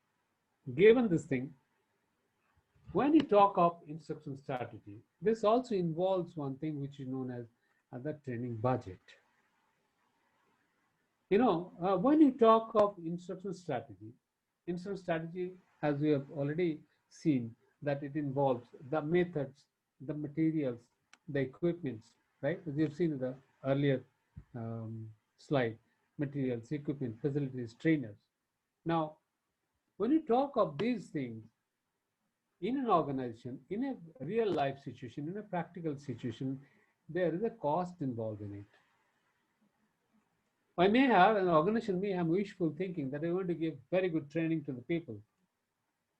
when you talk of instruction strategy, this also involves one thing which is known as the training budget. You know, when you talk of instruction strategy, as we have already seen, that it involves the methods, the materials, the equipments, right? As you've seen in the earlier slide, materials, equipment, facilities, trainers. Now, when you talk of these things in an organization, in a real life situation, in a practical situation, there is a cost involved in it. I may have, an organization may have wishful thinking that I want to give very good training to the people,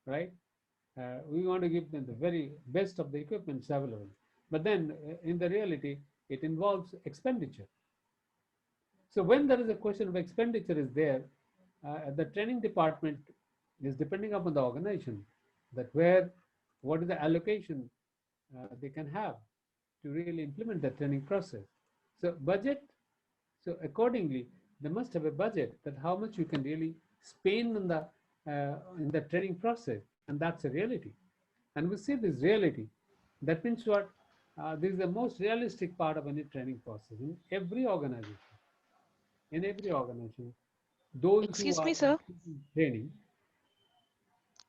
right? We want to give them the very best of the equipment available. But then in the reality, it involves expenditure. So when there is a question of expenditure is there, the training department is depending upon the organization that what is the allocation they can have to really implement the training process. So budget, so accordingly, they must have a budget that how much you can really spend in the training process, and that's a reality. And we see this reality. That means what? This is the most realistic part of any training process in every organization. In every organization, those who Excuse are me, sir. training.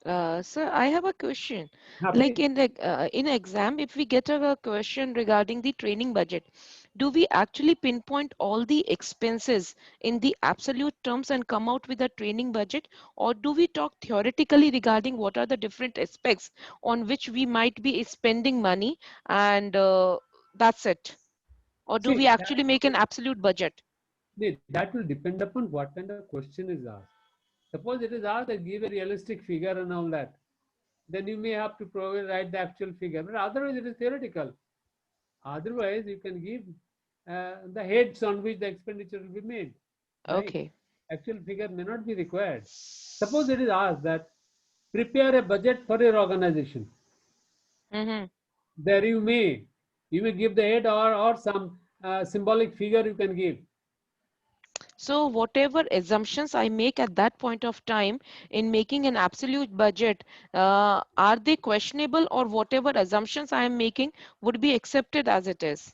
Sir, I have a question. Please. Like in exam, if we get a question regarding the training budget, do we actually pinpoint all the expenses in the absolute terms and come out with a training budget, or do we talk theoretically regarding what are the different aspects on which we might be spending money, and that's it? Or do we See, actually make an absolute budget? that will depend upon what kind of question is asked. Suppose it is asked that give a realistic figure and all that, then you may have to write the actual figure. But otherwise, it is theoretical. Otherwise, you can give the heads on which the expenditure will be made, right? Okay. Actual figure may not be required. Suppose it is asked that prepare a budget for your organization. Mm-hmm. There you may give the head or some symbolic figure you can give. So whatever assumptions I make at that point of time in making an absolute budget, are they questionable, or whatever assumptions I am making would be accepted as it is?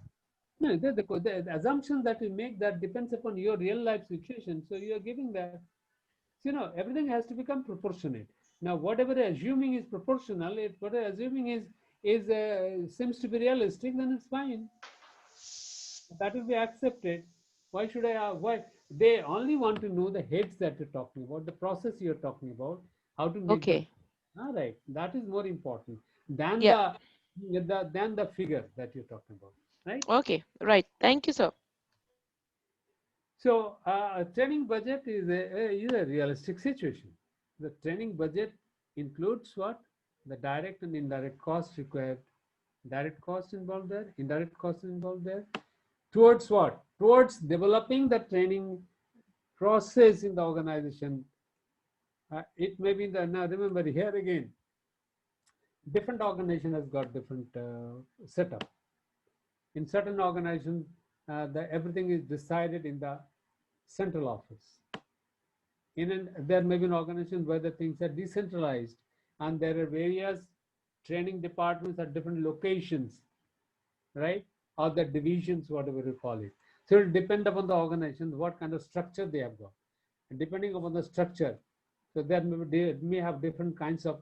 No, the assumption that you make, that depends upon your real life situation. So you are giving that. Everything has to become proportionate. Now, whatever assuming is proportional, if whatever assuming is seems to be realistic, then it's fine. That will be accepted. Why should I? Why they only want to know the heads that you're talking about, the process you're talking about, how to make them. Okay. All right, that is more important than Yeah. the figure that you're talking about, right? Okay. Right. Thank you, sir. So a training budget is a realistic situation. The training budget includes what? The direct and indirect costs required. Direct cost involved there, indirect cost involved there. Towards what? Towards developing the training process in the organization. It may be now remember here again, different organization has got different setup. In certain organizations, everything is decided in the central office. There may be an organization where the things are decentralized, and there are various training departments at different locations, right? Or the divisions, whatever you call it. So it will depend upon the organization, what kind of structure they have got. And depending upon the structure, so they may have different kinds of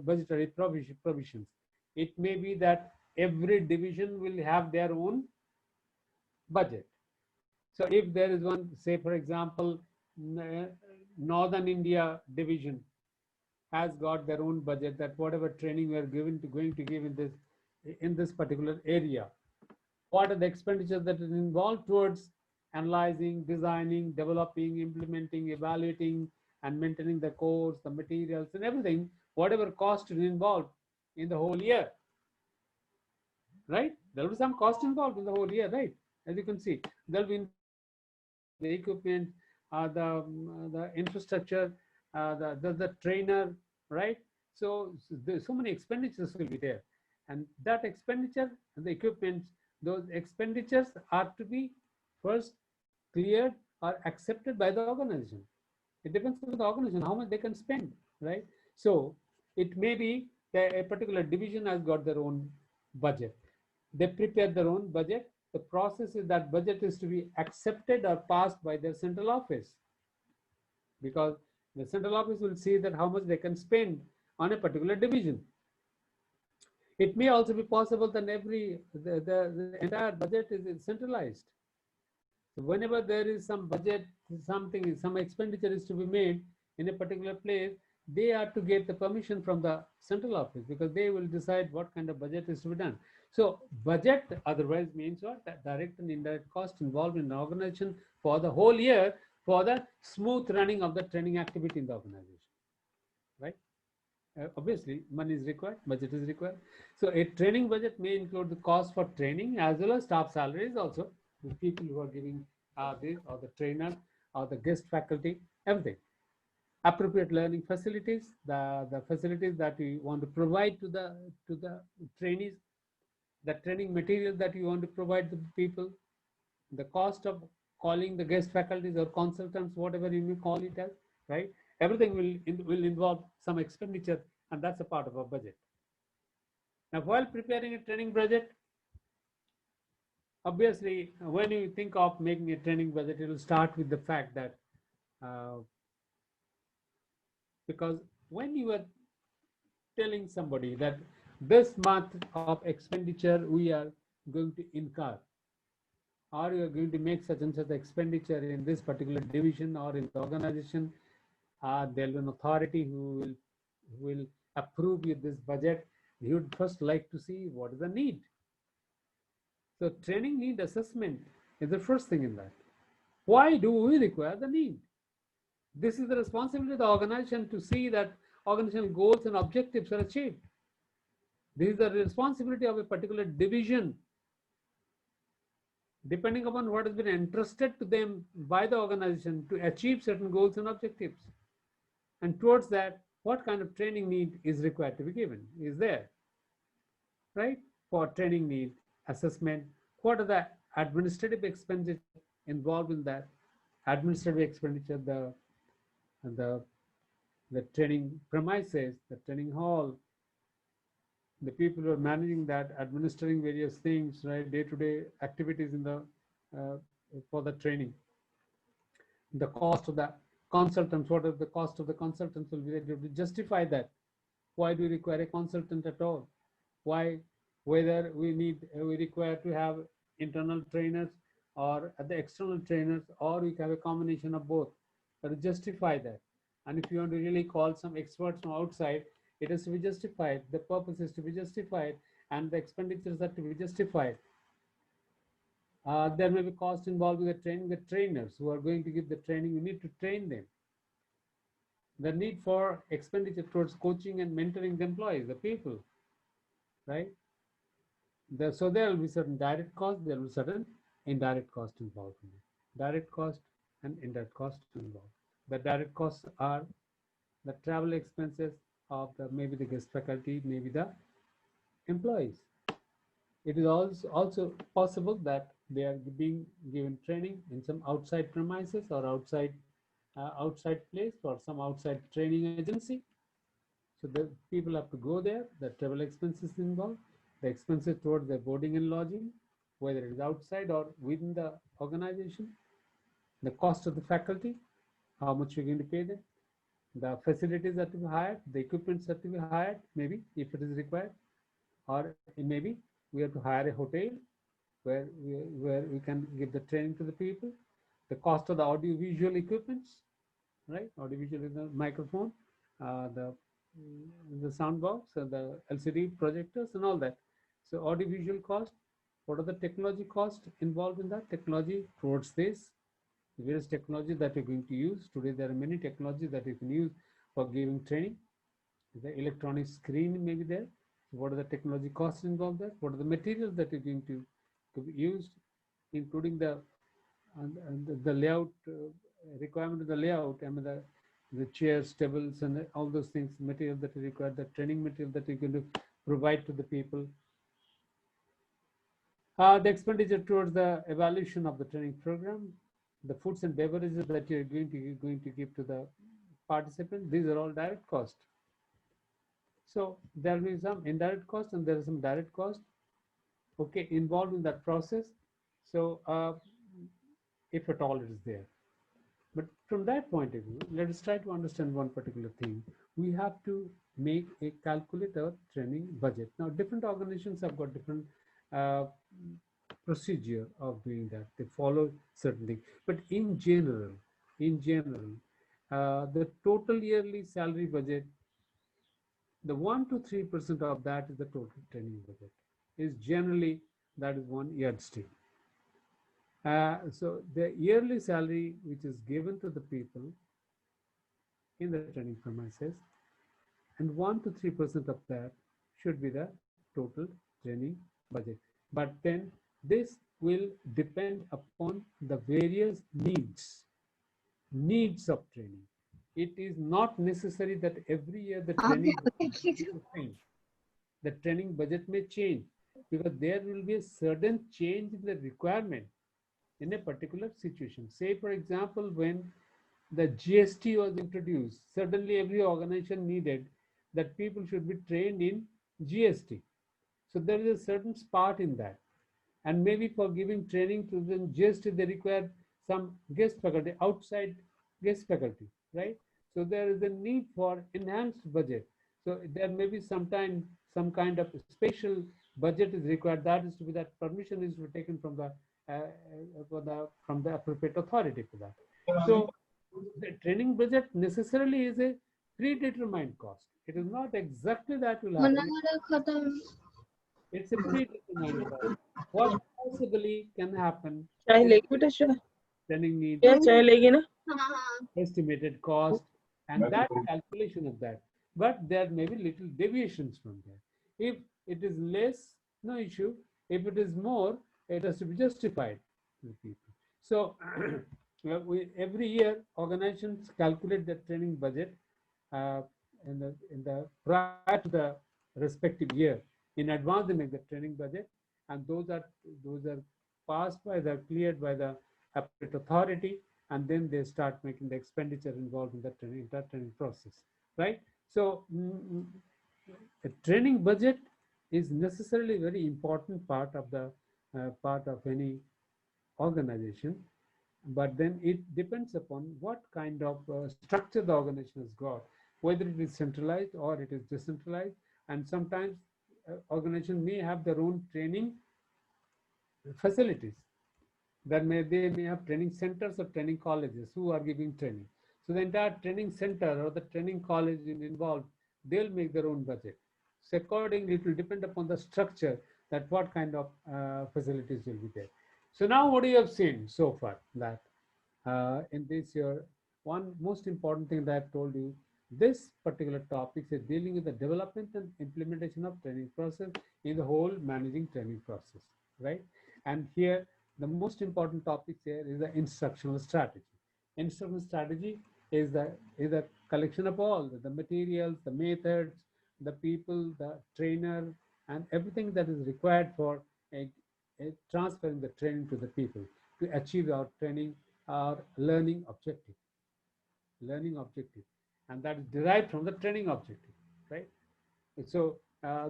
budgetary provisions. It may be that every division will have their own budget. So if there is one, say for example, Northern India division has got their own budget, that whatever training we are going to give in this particular area, what are the expenditures that is involved towards analyzing, designing, developing, implementing, evaluating, and maintaining the course, the materials, and everything, whatever cost is involved in the whole year, right? There will be some cost involved in the whole year, right? As you can see, there will be the equipment, the infrastructure, the trainer, right? So there's so many expenditures will be there, and that expenditure and the equipment, those expenditures are to be first cleared or accepted by the organization. It depends on the organization how much they can spend, right? So it may be that a particular division has got their own budget. They prepare their own budget. The process is that budget is to be accepted or passed by their central office, because the central office will see that how much they can spend on a particular division. It may also be possible that the entire budget is centralized. So whenever there is some budget, some expenditure is to be made in a particular place, they are to get the permission from the central office, because they will decide what kind of budget is to be done. So budget otherwise means what? That direct and indirect cost involved in the organization for the whole year for the smooth running of the training activity in the organization, right? Obviously, money is required, budget is required. So a training budget may include the cost for training as well as staff salaries also, the people who are giving this, or the trainer, or the guest faculty, everything. Appropriate learning facilities, the facilities that we want to provide to the trainees, the training material that you want to provide to the people, the cost of calling the guest faculties or consultants, whatever you may call it as, right? Everything will involve some expenditure, and that's a part of our budget. Now, while preparing a training budget, obviously, when you think of making a training budget, it will start with the fact that because when you are telling somebody that this month of expenditure we are going to incur, or you are going to make such and such expenditure in this particular division or in the organization, there will be an authority who will approve you this budget. You would first like to see what is the need. So training need assessment is the first thing in that. Why do we require the need? This is the responsibility of the organization to see that organizational goals and objectives are achieved. This is the responsibility of a particular division, depending upon what has been entrusted to them by the organization to achieve certain goals and objectives. And towards that, what kind of training need is required to be given, is there, right? For training need assessment, what are the administrative expenditure involved in that? Administrative expenditure, the training premises, the training hall, the people who are managing that, administering various things, right? Day-to-day activities in the for the training. The cost of the consultants, what are the cost of the consultants will be able to justify that. Why do we require a consultant at all? Why, whether we require to have internal trainers or the external trainers, or we have a combination of both, but justify that. And if you want to really call some experts from outside, it has to be justified. The purpose is to be justified, and the expenditures are to be justified. There may be cost involved with the training. The trainers who are going to give the training, you need to train them. The need for expenditure towards coaching and mentoring the employees, the people, right? So there will be certain direct cost, there will be certain indirect cost involved in it. Direct cost and indirect cost involved. The direct costs are the travel expenses of maybe the guest faculty, maybe the employees. It is also possible that they are being given training in some outside premises or outside place or some outside training agency. So the people have to go there. The travel expenses involved, the expenses towards their boarding and lodging, whether it is outside or within the organization, the cost of the faculty, how much you're going to pay them, the facilities are to be hired, the equipments are to be hired, maybe if it is required, or maybe we have to hire a hotel where we can give the training to the people. The cost of the audio-visual equipments, right? Audio-visual is the microphone, the sound box, the LCD projectors, and all that. So audio-visual cost. What are the technology costs involved in that? Technology towards this, various technology that you're going to use. Today there are many technologies that you can use for giving training. The electronic screen may be there. So what are the technology costs involved there? What are the materials that you're going to be used, including the layout, requirement of the layout, I mean the chairs, tables, and all those things, material that you require, the training material that you're going to provide to the people. The expenditure towards the evaluation of the training program, the foods and beverages that you're going to give to the participants, these are all direct costs. So there will be some indirect cost and there is some direct cost, okay, involved in that process. So if at all it is there. But from that point of view, let us try to understand one particular thing. We have to make a calculate our training budget. Now, different organizations have got different procedure of doing that. They follow certain things. But in general, the total yearly salary budget, the 1 to 3% of that is the total training budget. Is generally that is one yardstick. So the yearly salary which is given to the people in the training premises, and 1 to 3% of that should be the total training budget. But then this will depend upon the various needs of training. It is not necessary that every year the training budget may change, because there will be a sudden change in the requirement in a particular situation. Say, for example, when the GST was introduced, suddenly every organization needed that people should be trained in GST. So there is a certain part in that. And maybe for giving training to the GST, they require some guest faculty, outside guest faculty, right? So there is a need for enhanced budget. So there may be sometime some kind of special budget is required. That is to be, that permission is to be taken from the appropriate authority for that. So the training budget necessarily is a predetermined cost. It is not exactly that will happen. It's a predetermined cost. What possibly can happen? Training needs, estimated cost, and that calculation of that. But there may be little deviations from that. If it is less, no issue. If it is more, it has to be justified to the people. So every year organizations calculate the training budget in the prior to the respective year. In advance they make the training budget, and those are passed by the cleared by the appropriate authority, and then they start making the expenditure involved in the training process, right? So a training budget is necessarily a very important part of the part of any organization, but then it depends upon what kind of structure the organization has got, whether it is centralized or it is decentralized. And sometimes organization may have their own training facilities. They may have training centers or training colleges who are giving training. So the entire training center or the training college involved, they'll make their own budget. So accordingly, it will depend upon the structure that what kind of facilities will be there. So now what you have seen so far, that in this year, one most important thing that I've told you, this particular topic is dealing with the development and implementation of training process in the whole managing training process, right? And here, the most important topic here is the instructional strategy. Instructional strategy is the collection of all the materials, the methods, the people, the trainer, and everything that is required for transferring the training to the people to achieve our training, our learning objective, and that is derived from the training objective, right? So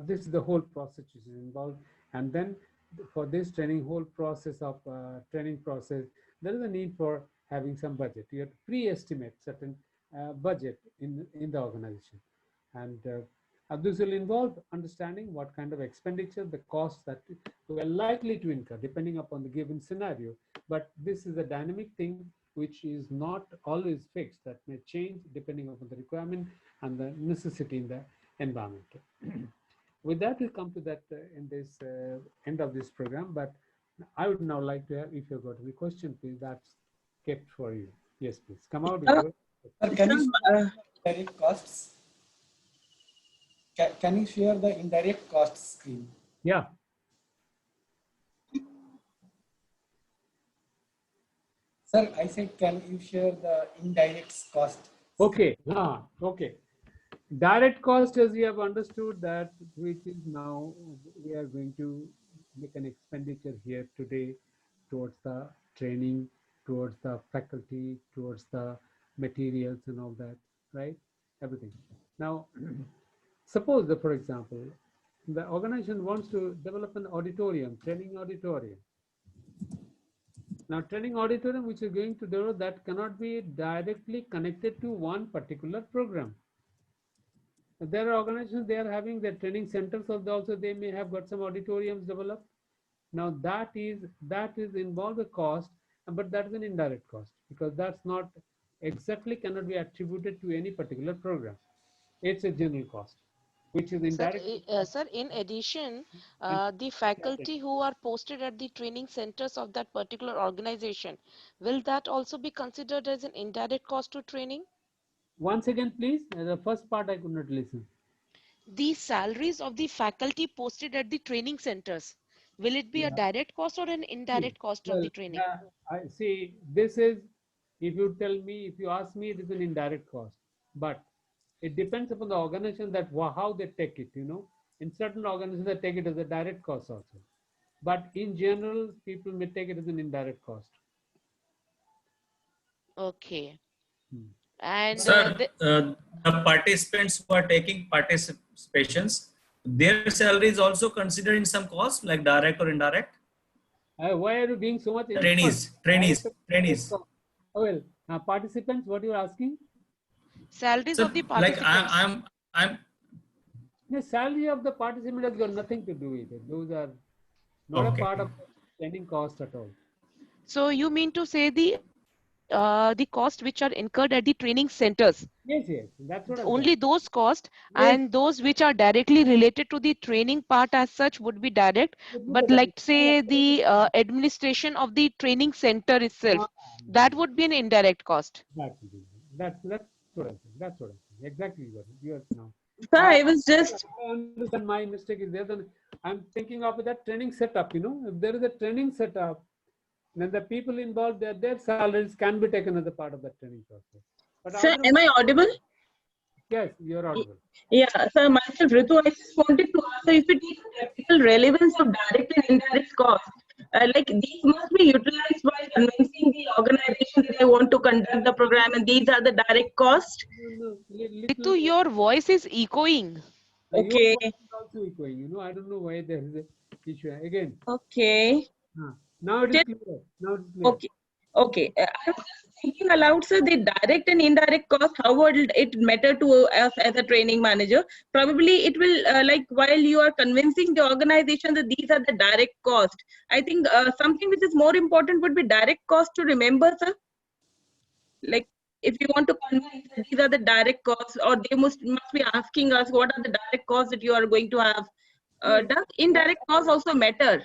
this is the whole process which is involved, and then for this training whole process of training process, there is a need for having some budget. You have to pre-estimate certain budget in the organization, and this will involve understanding what kind of expenditure, the costs that we are likely to incur depending upon the given scenario. But this is a dynamic thing which is not always fixed, that may change depending upon the requirement and the necessity in the environment. With that, we'll come to that in this end of this program. But I would now like to have, if you've got any question, please, that's kept for you. Yes, please come out. Sir, can you share indirect costs? Can you share the indirect cost screen? Yeah. Sir, I said, can you share the indirect cost? Okay. Okay. Direct cost, as we have understood, that which is now we are going to make an expenditure here today towards the training, towards the faculty, towards the materials and all that, right? Everything. Now, suppose that, for example, the organization wants to develop an auditorium, training auditorium. Now, training auditorium which is going to develop, that cannot be directly connected to one particular program. There are organizations, they are having their training centers, also they may have got some auditoriums developed. Now that is involved a cost, but that is an indirect cost, because that's not exactly cannot be attributed to any particular program. It's a general cost, which is indirect. Sir, in addition, And the faculty who are posted at the training centers of that particular organization, will that also be considered as an indirect cost to training? once again, please, the first part I could not listen. The salaries of the faculty posted at the training centers, will it be a Yeah. direct cost or an See, indirect cost of well, the training? I see. This is, if you tell me, if you ask me, it is an indirect cost, but it depends upon the organization that how they take it. In certain organizations they take it as a direct cost also, but in general, people may take it as an indirect cost. Okay. Hmm. And Sir, the participants who are taking participations, their salary is also considered in some cost, like direct or indirect. Why are you being so much informed? Trainees, Direct trainees, or indirect trainees. cost? Oh, well, participants, what you are asking? salaries So, of the like participants. I'm The salary of the participant has got nothing to do with it. Those are not a part okay. of the training cost at all. So you mean to say the cost which are incurred at the training centers, Yes, yes, that's what I'm only saying. those costs, Yes, and those which are directly related to the training part as such would be direct, it is but the like direct. say the administration of the training center No, itself, no, that no. would be an indirect cost. That's what I'm saying. That's what I'm saying. Exactly, you are now. Sir, I, I was just I understand my mistake is there. Then I'm thinking of that training setup. If there is a training setup, then the people involved, their salaries can be taken as a part of that training process. But sir, am I audible? yes, you're audible. Yeah, sir, myself, Ritu, I just wanted to ask, so if it is practical relevance of direct and indirect cost, like these must be utilized while convincing the organization that I want to conduct the program, and these are the direct costs. No, Ritu, little. your voice is echoing. Your Okay, voice is also echoing. I don't know why there is a issue again. okay. Now it is Still, clear. Now it is clear. okay. Okay, I was just thinking aloud, sir, the direct and indirect cost, how would it matter to us as a training manager? Probably it will, like, while you are convincing the organization that these are the direct cost, I think something which is more important would be direct cost to remember, sir. Like, if you want to convince that these are the direct costs, or they must be asking us what are the direct costs that you are going to have. See, Does indirect costs also matter?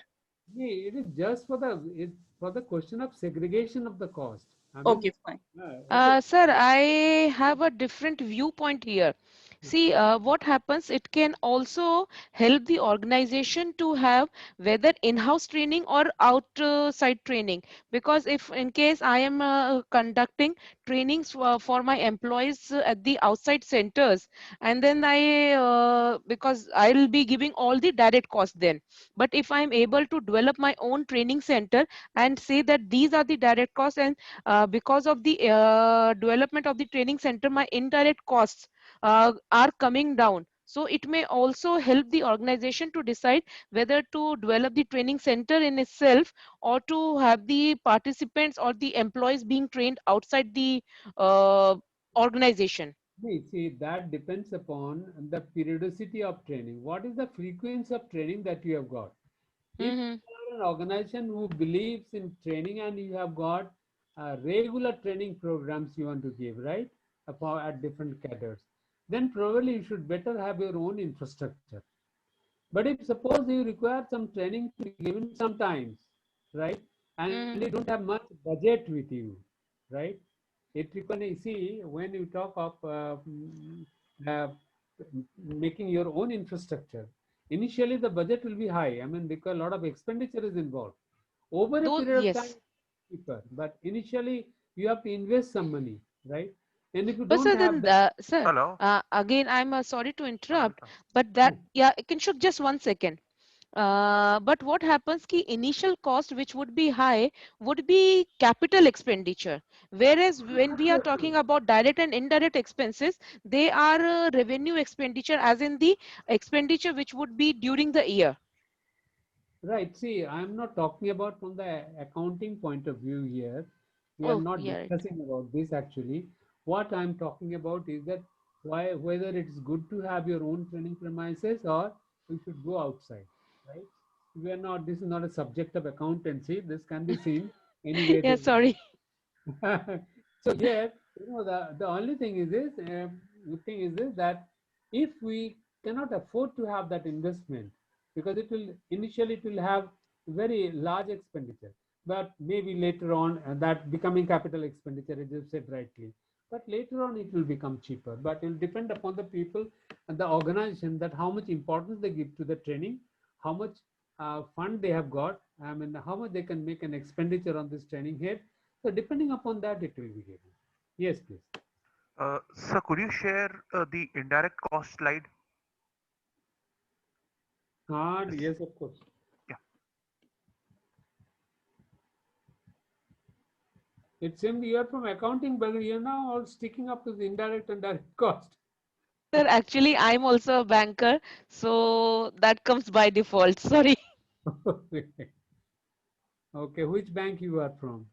see, it is just for the question of segregation of the cost. I mean, Okay, fine. okay. Sir, I have a different viewpoint here. See, what happens, it can also help the organization to have whether in-house training or outside training. Because if in case I am conducting trainings for my employees at the outside centers, and then because I'll be giving all the direct costs then. But if I'm able to develop my own training center and say that these are the direct costs, and because of the development of the training center, my indirect costs are coming down. So it may also help the organization to decide whether to develop the training center in itself, or to have the participants or the employees being trained outside the organization. See, that depends upon the periodicity of training. What is the frequency of training that you have got? If Mm-hmm. you are an organization who believes in training and you have got regular training programs you want to give, right, at different cadres, then probably you should better have your own infrastructure. But if suppose you require some training to be given sometimes, right, and you Mm-hmm. don't have much budget with you, right, it requires, see, when you talk of uh, making your own infrastructure, initially the budget will be high. I mean, because a lot of expenditure is involved. Over a Though, period of time, yes. cheaper, but initially you have to invest some money, right? And if you But don't sir, have then, that, sir, Hello. again, I'm sorry to interrupt, Welcome. but that, yeah, I can shoot just 1 second. But what happens ki initial cost which would be high would be capital expenditure, whereas when we are talking about direct and indirect expenses, they are revenue expenditure, as in the expenditure which would be during the year. right. See, I'm not talking about from the accounting point of view here. We are Oh, not yeah, right. discussing about this actually. What I'm talking about is that whether it's good to have your own training premises or you should go outside, right? We are not. This is not a subject of accountancy. This can be seen anyway. Yeah, sorry. So here, You know, the only thing is this, good thing is this, that if we cannot afford to have that investment, because it will initially it will have very large expenditure, but maybe later on that becoming capital expenditure, as you said rightly, but later on it will become cheaper. But it will depend upon the people and the organization, that how much importance they give to the training, how much fund they have got, I mean how much they can make an expenditure on this training here. So depending upon that, it will be given. Yes, please. Sir, could you share the indirect cost slide? Hard, Yes. yes, of course. Yeah. It seems you are from accounting, but you're now all sticking up to the indirect and direct cost. Sir, actually, I'm also a banker, so that comes by default. Sorry. Okay, which bank you are from?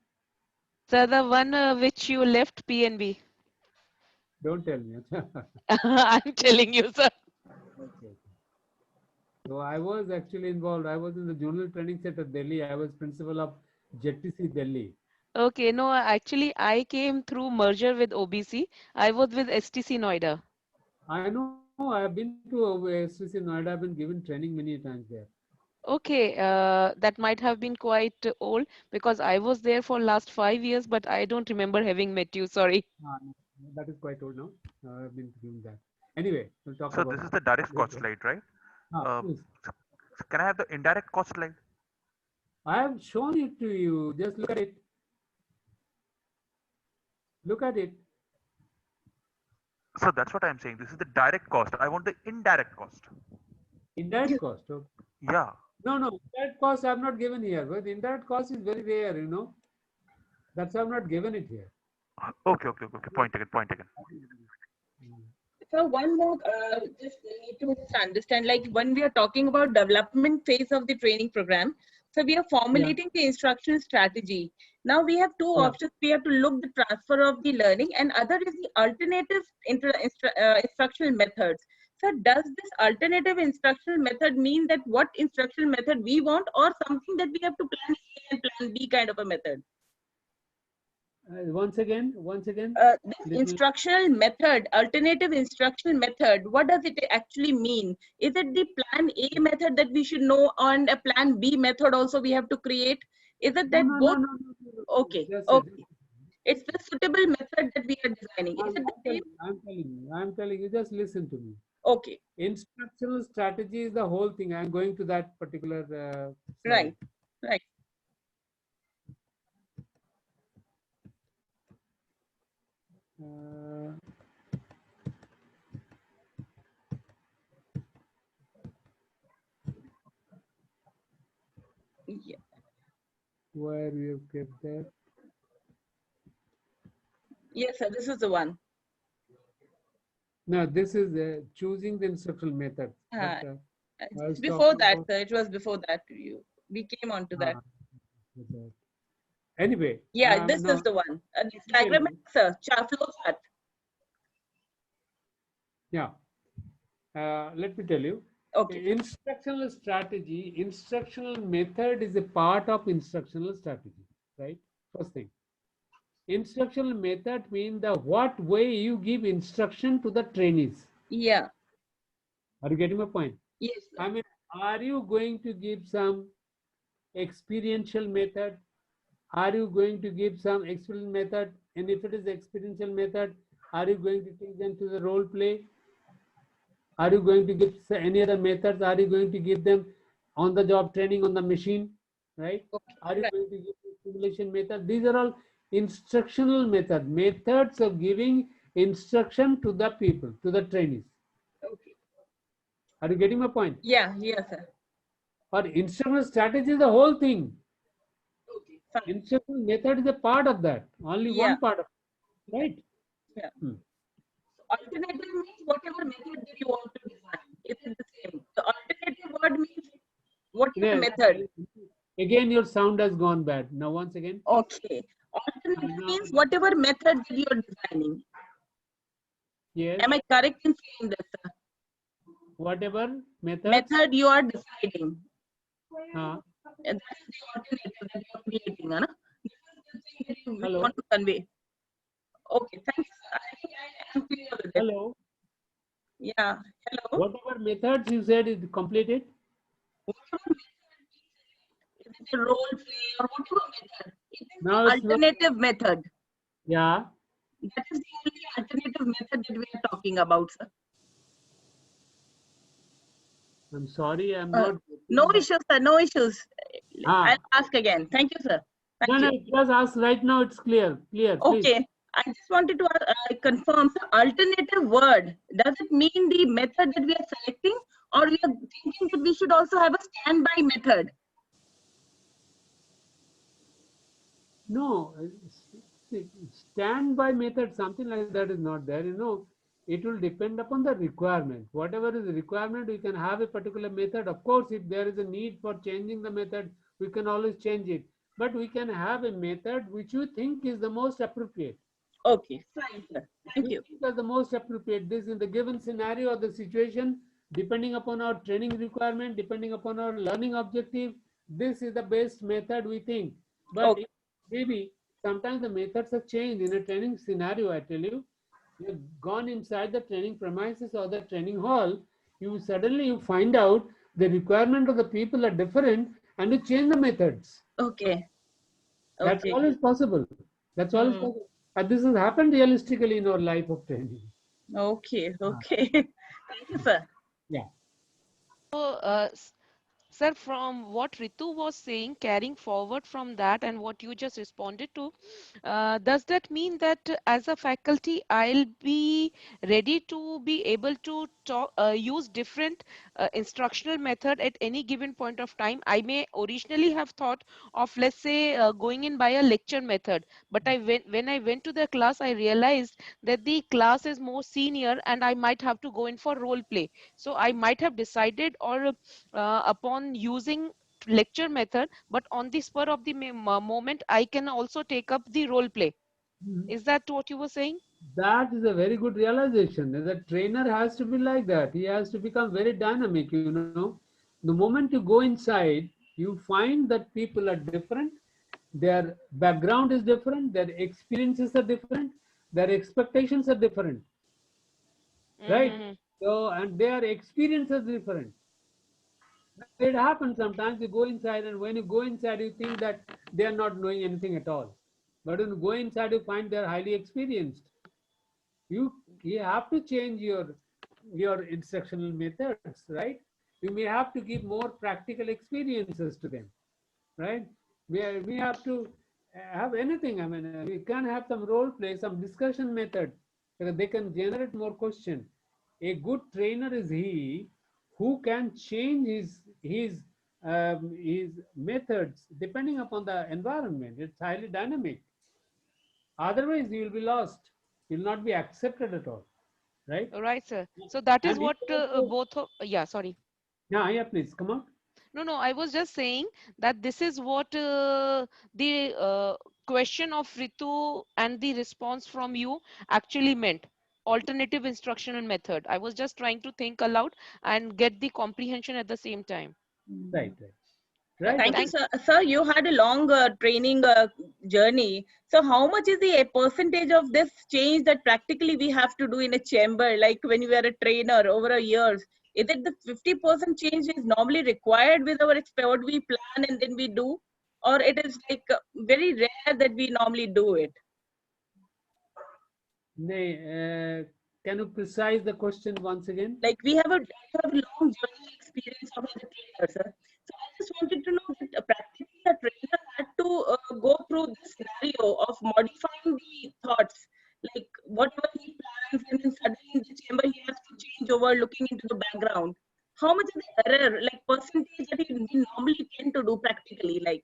Sir, the one which you left, PNB. Don't tell me. I'm telling you, sir. Okay. So I was actually involved. I was in the Journal Training Center, Delhi. I was principal of JTC Delhi. Okay, no, actually, I came through merger with OBC. I was with STC Noida. I know. I have been to SCC Noida. I've been given training many times there. Okay, that might have been quite old because I was there for last 5 years, but I don't remember having met you. Sorry. No, that is quite old now. I've been doing that. Anyway, we'll talk So about this is the direct cost later. slide, right? Uh, Please. so can I have the indirect cost slide? I have shown it to you. Just look at it. Look at it. So that's what I'm saying. This is the direct cost. I want the indirect cost. Indirect cost. Okay. Yeah. No, indirect cost I have not given here. But indirect cost is very rare, you know. That's why I have not given it here. Okay. Point taken. Point taken. So one more, just need to just understand, like when we are talking about development phase of the training program, so we are formulating the instructional strategy. Now we have two Yeah. options. We have to look the transfer of the learning, and other is the alternative instructional methods. So does this alternative instructional method mean that what instructional method we want, or something that we have to plan A and plan B kind of a method? Once again. This instructional method, alternative instructional method, what does it actually mean? Is it the plan A method that we should know, and a plan B method also we have to create? Is it that both? No. Okay, Just okay. It's the suitable method that we are designing. Is it the same? I'm telling you, just listen to me. Okay, Instructional strategy is the whole thing. I'm going to that particular slide. right. Yeah. Where you kept that? Yes, sir. This is the one. No, this is choosing the instructional method. It's before that, sir. It was before that. We came on to that. Anyway. Yeah, this is the one. This diagram, sir. Flow chart. Yeah. Let me tell you. Okay. Instructional strategy, instructional method is a part of instructional strategy, right? First thing. Instructional method means the what way you give instruction to the trainees. Yeah. Are you getting my point? Yes, sir. I mean, are you going to give some experiential method? Are you going to give some experiential method? And if it is experiential method, are you going to take them to the role play? Are you going to give any other methods? Are you going to give them on the job training on the machine, right? Okay. Are you going to give simulation method? These are all instructional methods of giving instruction to the people, to the trainees. Okay. Are you getting my point? Yeah, yes, sir. Or instructional strategy is the whole thing. Okay, fine. Instructional method is a part of that, only one part of it, right? Yeah. Alternative means whatever method that you want to design. Is it the same? The alternative word means whatever method. Again, your sound has gone bad. Now, once again. Okay. Alternative means whatever method that you are designing. Yes. Am I correct in saying this, sir? Whatever method you are deciding. And that is the alternative that you are creating. This is the thing that you Hello. want to convey. Okay, thanks. I think I am clear with it. Hello. Yeah. Hello. Whatever methods you said is completed. Is it a role play or whatever method? It is Now the it's not. alternative method. Yeah. That is the only alternative method that we are talking about, sir. I'm sorry, I'm Uh, not. No issues, sir. No issues. Ah. I'll ask again. Thank you, sir. No, Thank no, you. just ask right now. It's clear. Clear, please. Okay. I just wanted to confirm, sir, alternative word. Does it mean the method that we are selecting, or we are thinking that we should also have a standby method? No, standby method, something like that is not there. It will depend upon the requirement. Whatever is the requirement, we can have a particular method. Of course, if there is a need for changing the method, we can always change it. But we can have a method which you think is the most appropriate. Okay, fine, sir. Thank We you. think as the most appropriate. This in the given scenario or the situation, depending upon our training requirement, depending upon our learning objective, this is the best method we think. But Okay. maybe sometimes the methods have changed in a training scenario. I tell you, you've gone inside the training premises or the training hall, you suddenly you find out the requirement of the people are different and you change the methods. Okay. That's Okay. always possible. That's always Hmm. possible. And this has happened realistically in our life of training. Okay. Okay. Thank you, sir. Yeah. So, sir, from what Ritu was saying, carrying forward from that and what you just responded to, does that mean that as a faculty, I'll be ready to be able to use different instructional method at any given point of time? I may originally have thought of, let's say, going in by a lecture method, but when I went to the class, I realized that the class is more senior and I might have to go in for role play. So I might have decided or upon using lecture method, but on the spur of the moment, I can also take up the role play. Is that what you were saying? That is a very good realization. The trainer has to be like that. He has to become very dynamic. The moment you go inside, you find that people are different, their background is different, their experiences are different, their expectations are different, right? Mm-hmm. So, and their experiences are different. It happens sometimes. You go inside, and when you go inside, you think that they are not knowing anything at all. But when you go inside, you find they are highly experienced. You have to change your instructional methods, right? You may have to give more practical experiences to them, right? We have to have anything. I mean, we can have some role play, some discussion method, because they can generate more question. A good trainer is he who can change his methods depending upon the environment. It's highly dynamic. Otherwise, you will be lost. You will not be accepted at all, right? Right, sir. So that is And what also, both of, yeah, sorry. yeah, please come out. No, I was just saying that this is what the question of Ritu and the response from you actually meant. Alternative instructional method. I was just trying to think aloud and get the comprehension at the same time. Right, Yeah, right. thank you, Thank. sir. Sir, you had a long training journey. So, how much is the percentage of this change that practically we have to do in a chamber, like when you are a trainer over a years? Is it the 50% change is normally required with our what we plan and then we do, or it is like very rare that we normally do it? Can you precise the question once again? Like we have a long journey experience of as a trainer, sir. So I just wanted to know that practically a trainer had to go through this scenario of modifying the thoughts, like whatever he plans, and then suddenly in the chamber he has to change over looking into the background. How much is the error, like percentage that we normally tend to do practically, like?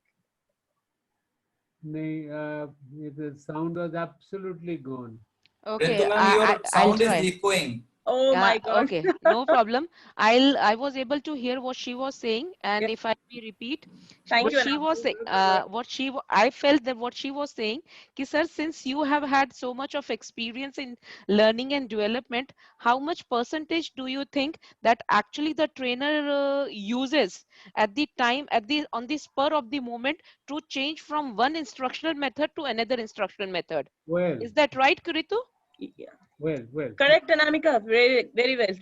The sound was absolutely gone. Okay, Ritu ma'am, your I'll sound is try. echoing. Oh my God. Okay, no problem. I was able to hear what she was saying, and Yeah. if I may repeat, Thank what you, she Anam. was saying, I felt that what she was saying, ki sir, since you have had so much of experience in learning and development, how much percentage do you think that actually the trainer uses at the time, on the spur of the moment, to change from one instructional method to another instructional method? Well, Is that right, Kuritu? Yeah. well. Correct, Anamika. Very, very well.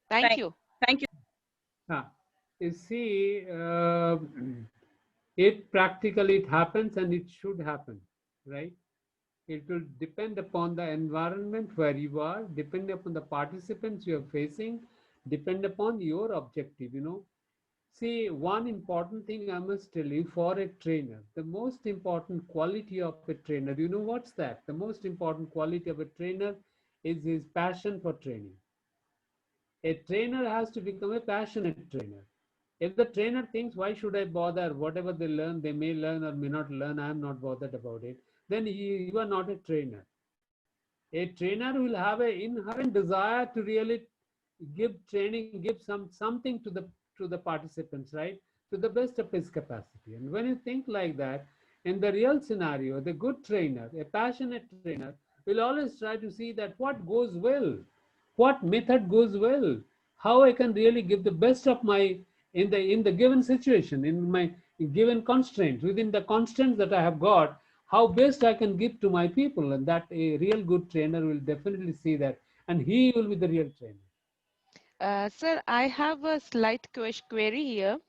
Thank Thank, you. thank you. You see, it practically it happens and it should happen, right? It will depend upon the environment where you are, depend upon the participants you are facing, depend upon your objective, See, one important thing I must tell you for a trainer, the most important quality of a trainer, what's that? The most important quality of a trainer is his passion for training. A trainer has to become a passionate trainer. If the trainer thinks, why should I bother? Whatever they learn, they may learn or may not learn, I am not bothered about it. Then you are not a trainer. A trainer will have an inherent desire to really give training, give something to the participants, right? To the best of his capacity. And when you think like that, in the real scenario, the good trainer, a passionate trainer, will always try to see that what goes well, what method goes well, how I can really give the best of my in the given situation, in my given constraints, within the constraints that I have got, how best I can give to my people, and that a real good trainer will definitely see that, and he will be the real trainer. Sir, I have a slight query here.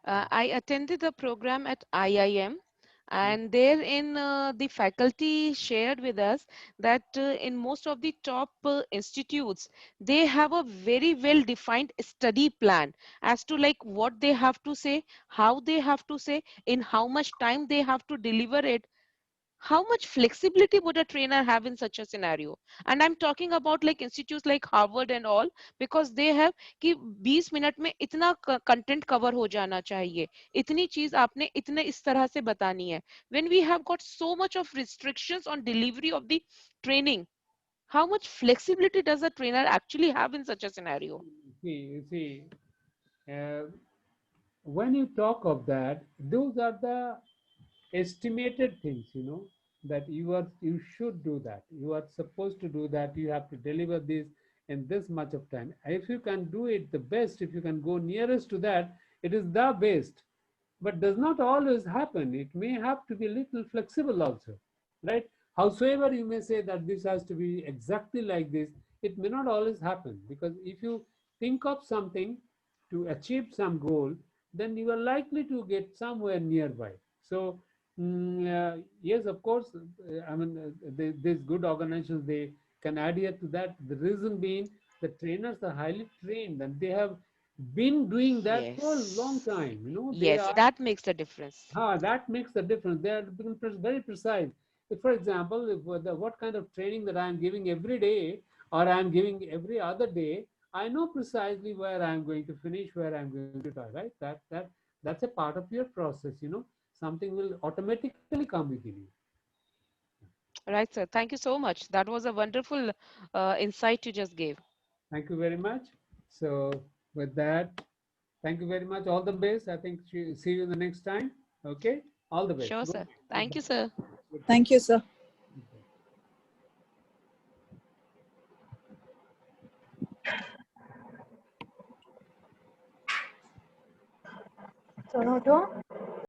I attended a program at IIM, and therein the faculty shared with us that in most of the top institutes, they have a very well defined study plan as to like what they have to say, how they have to say, in how much time they have to deliver it. How much flexibility would a trainer have in such a scenario? And I'm talking about like institutes like Harvard and all, because they have कि 20 minute में इतना content cover हो जाना चाहिए, इतनी चीज आपने इतने इस तरह से बतानी है. When we have got so much of restrictions on delivery of the training, how much flexibility does a trainer actually have in such a scenario? You see, uh, when you talk of that, those are the estimated things, that you should do that, you are supposed to do that, you have to deliver this in this much of time. If you can do it the best, if you can go nearest to that, it is the best. But does not always happen. It may have to be a little flexible also, right? Howsoever you may say that this has to be exactly like this, it may not always happen, because if you think of something to achieve some goal, then you are likely to get somewhere nearby. So yes, of course, these good organizations, they can adhere to that. The reason being, the trainers are highly trained and they have been doing that for a long Yes. time. They Yes, are, that makes a difference. that makes the difference. They are being very precise. If, for example, if what kind of training that I am giving every day or I am giving every other day, I know precisely where I am going to finish, where I am going to start, right? That's a part of your process. Something will automatically come within you. Right, sir. Thank you so much. That was a wonderful insight you just gave. Thank you very much. So with that, thank you very much. All the best. I think see you the next time. Okay. All the best. Sure, sir. Thank you, sir. Thank you, sir. Sonoto?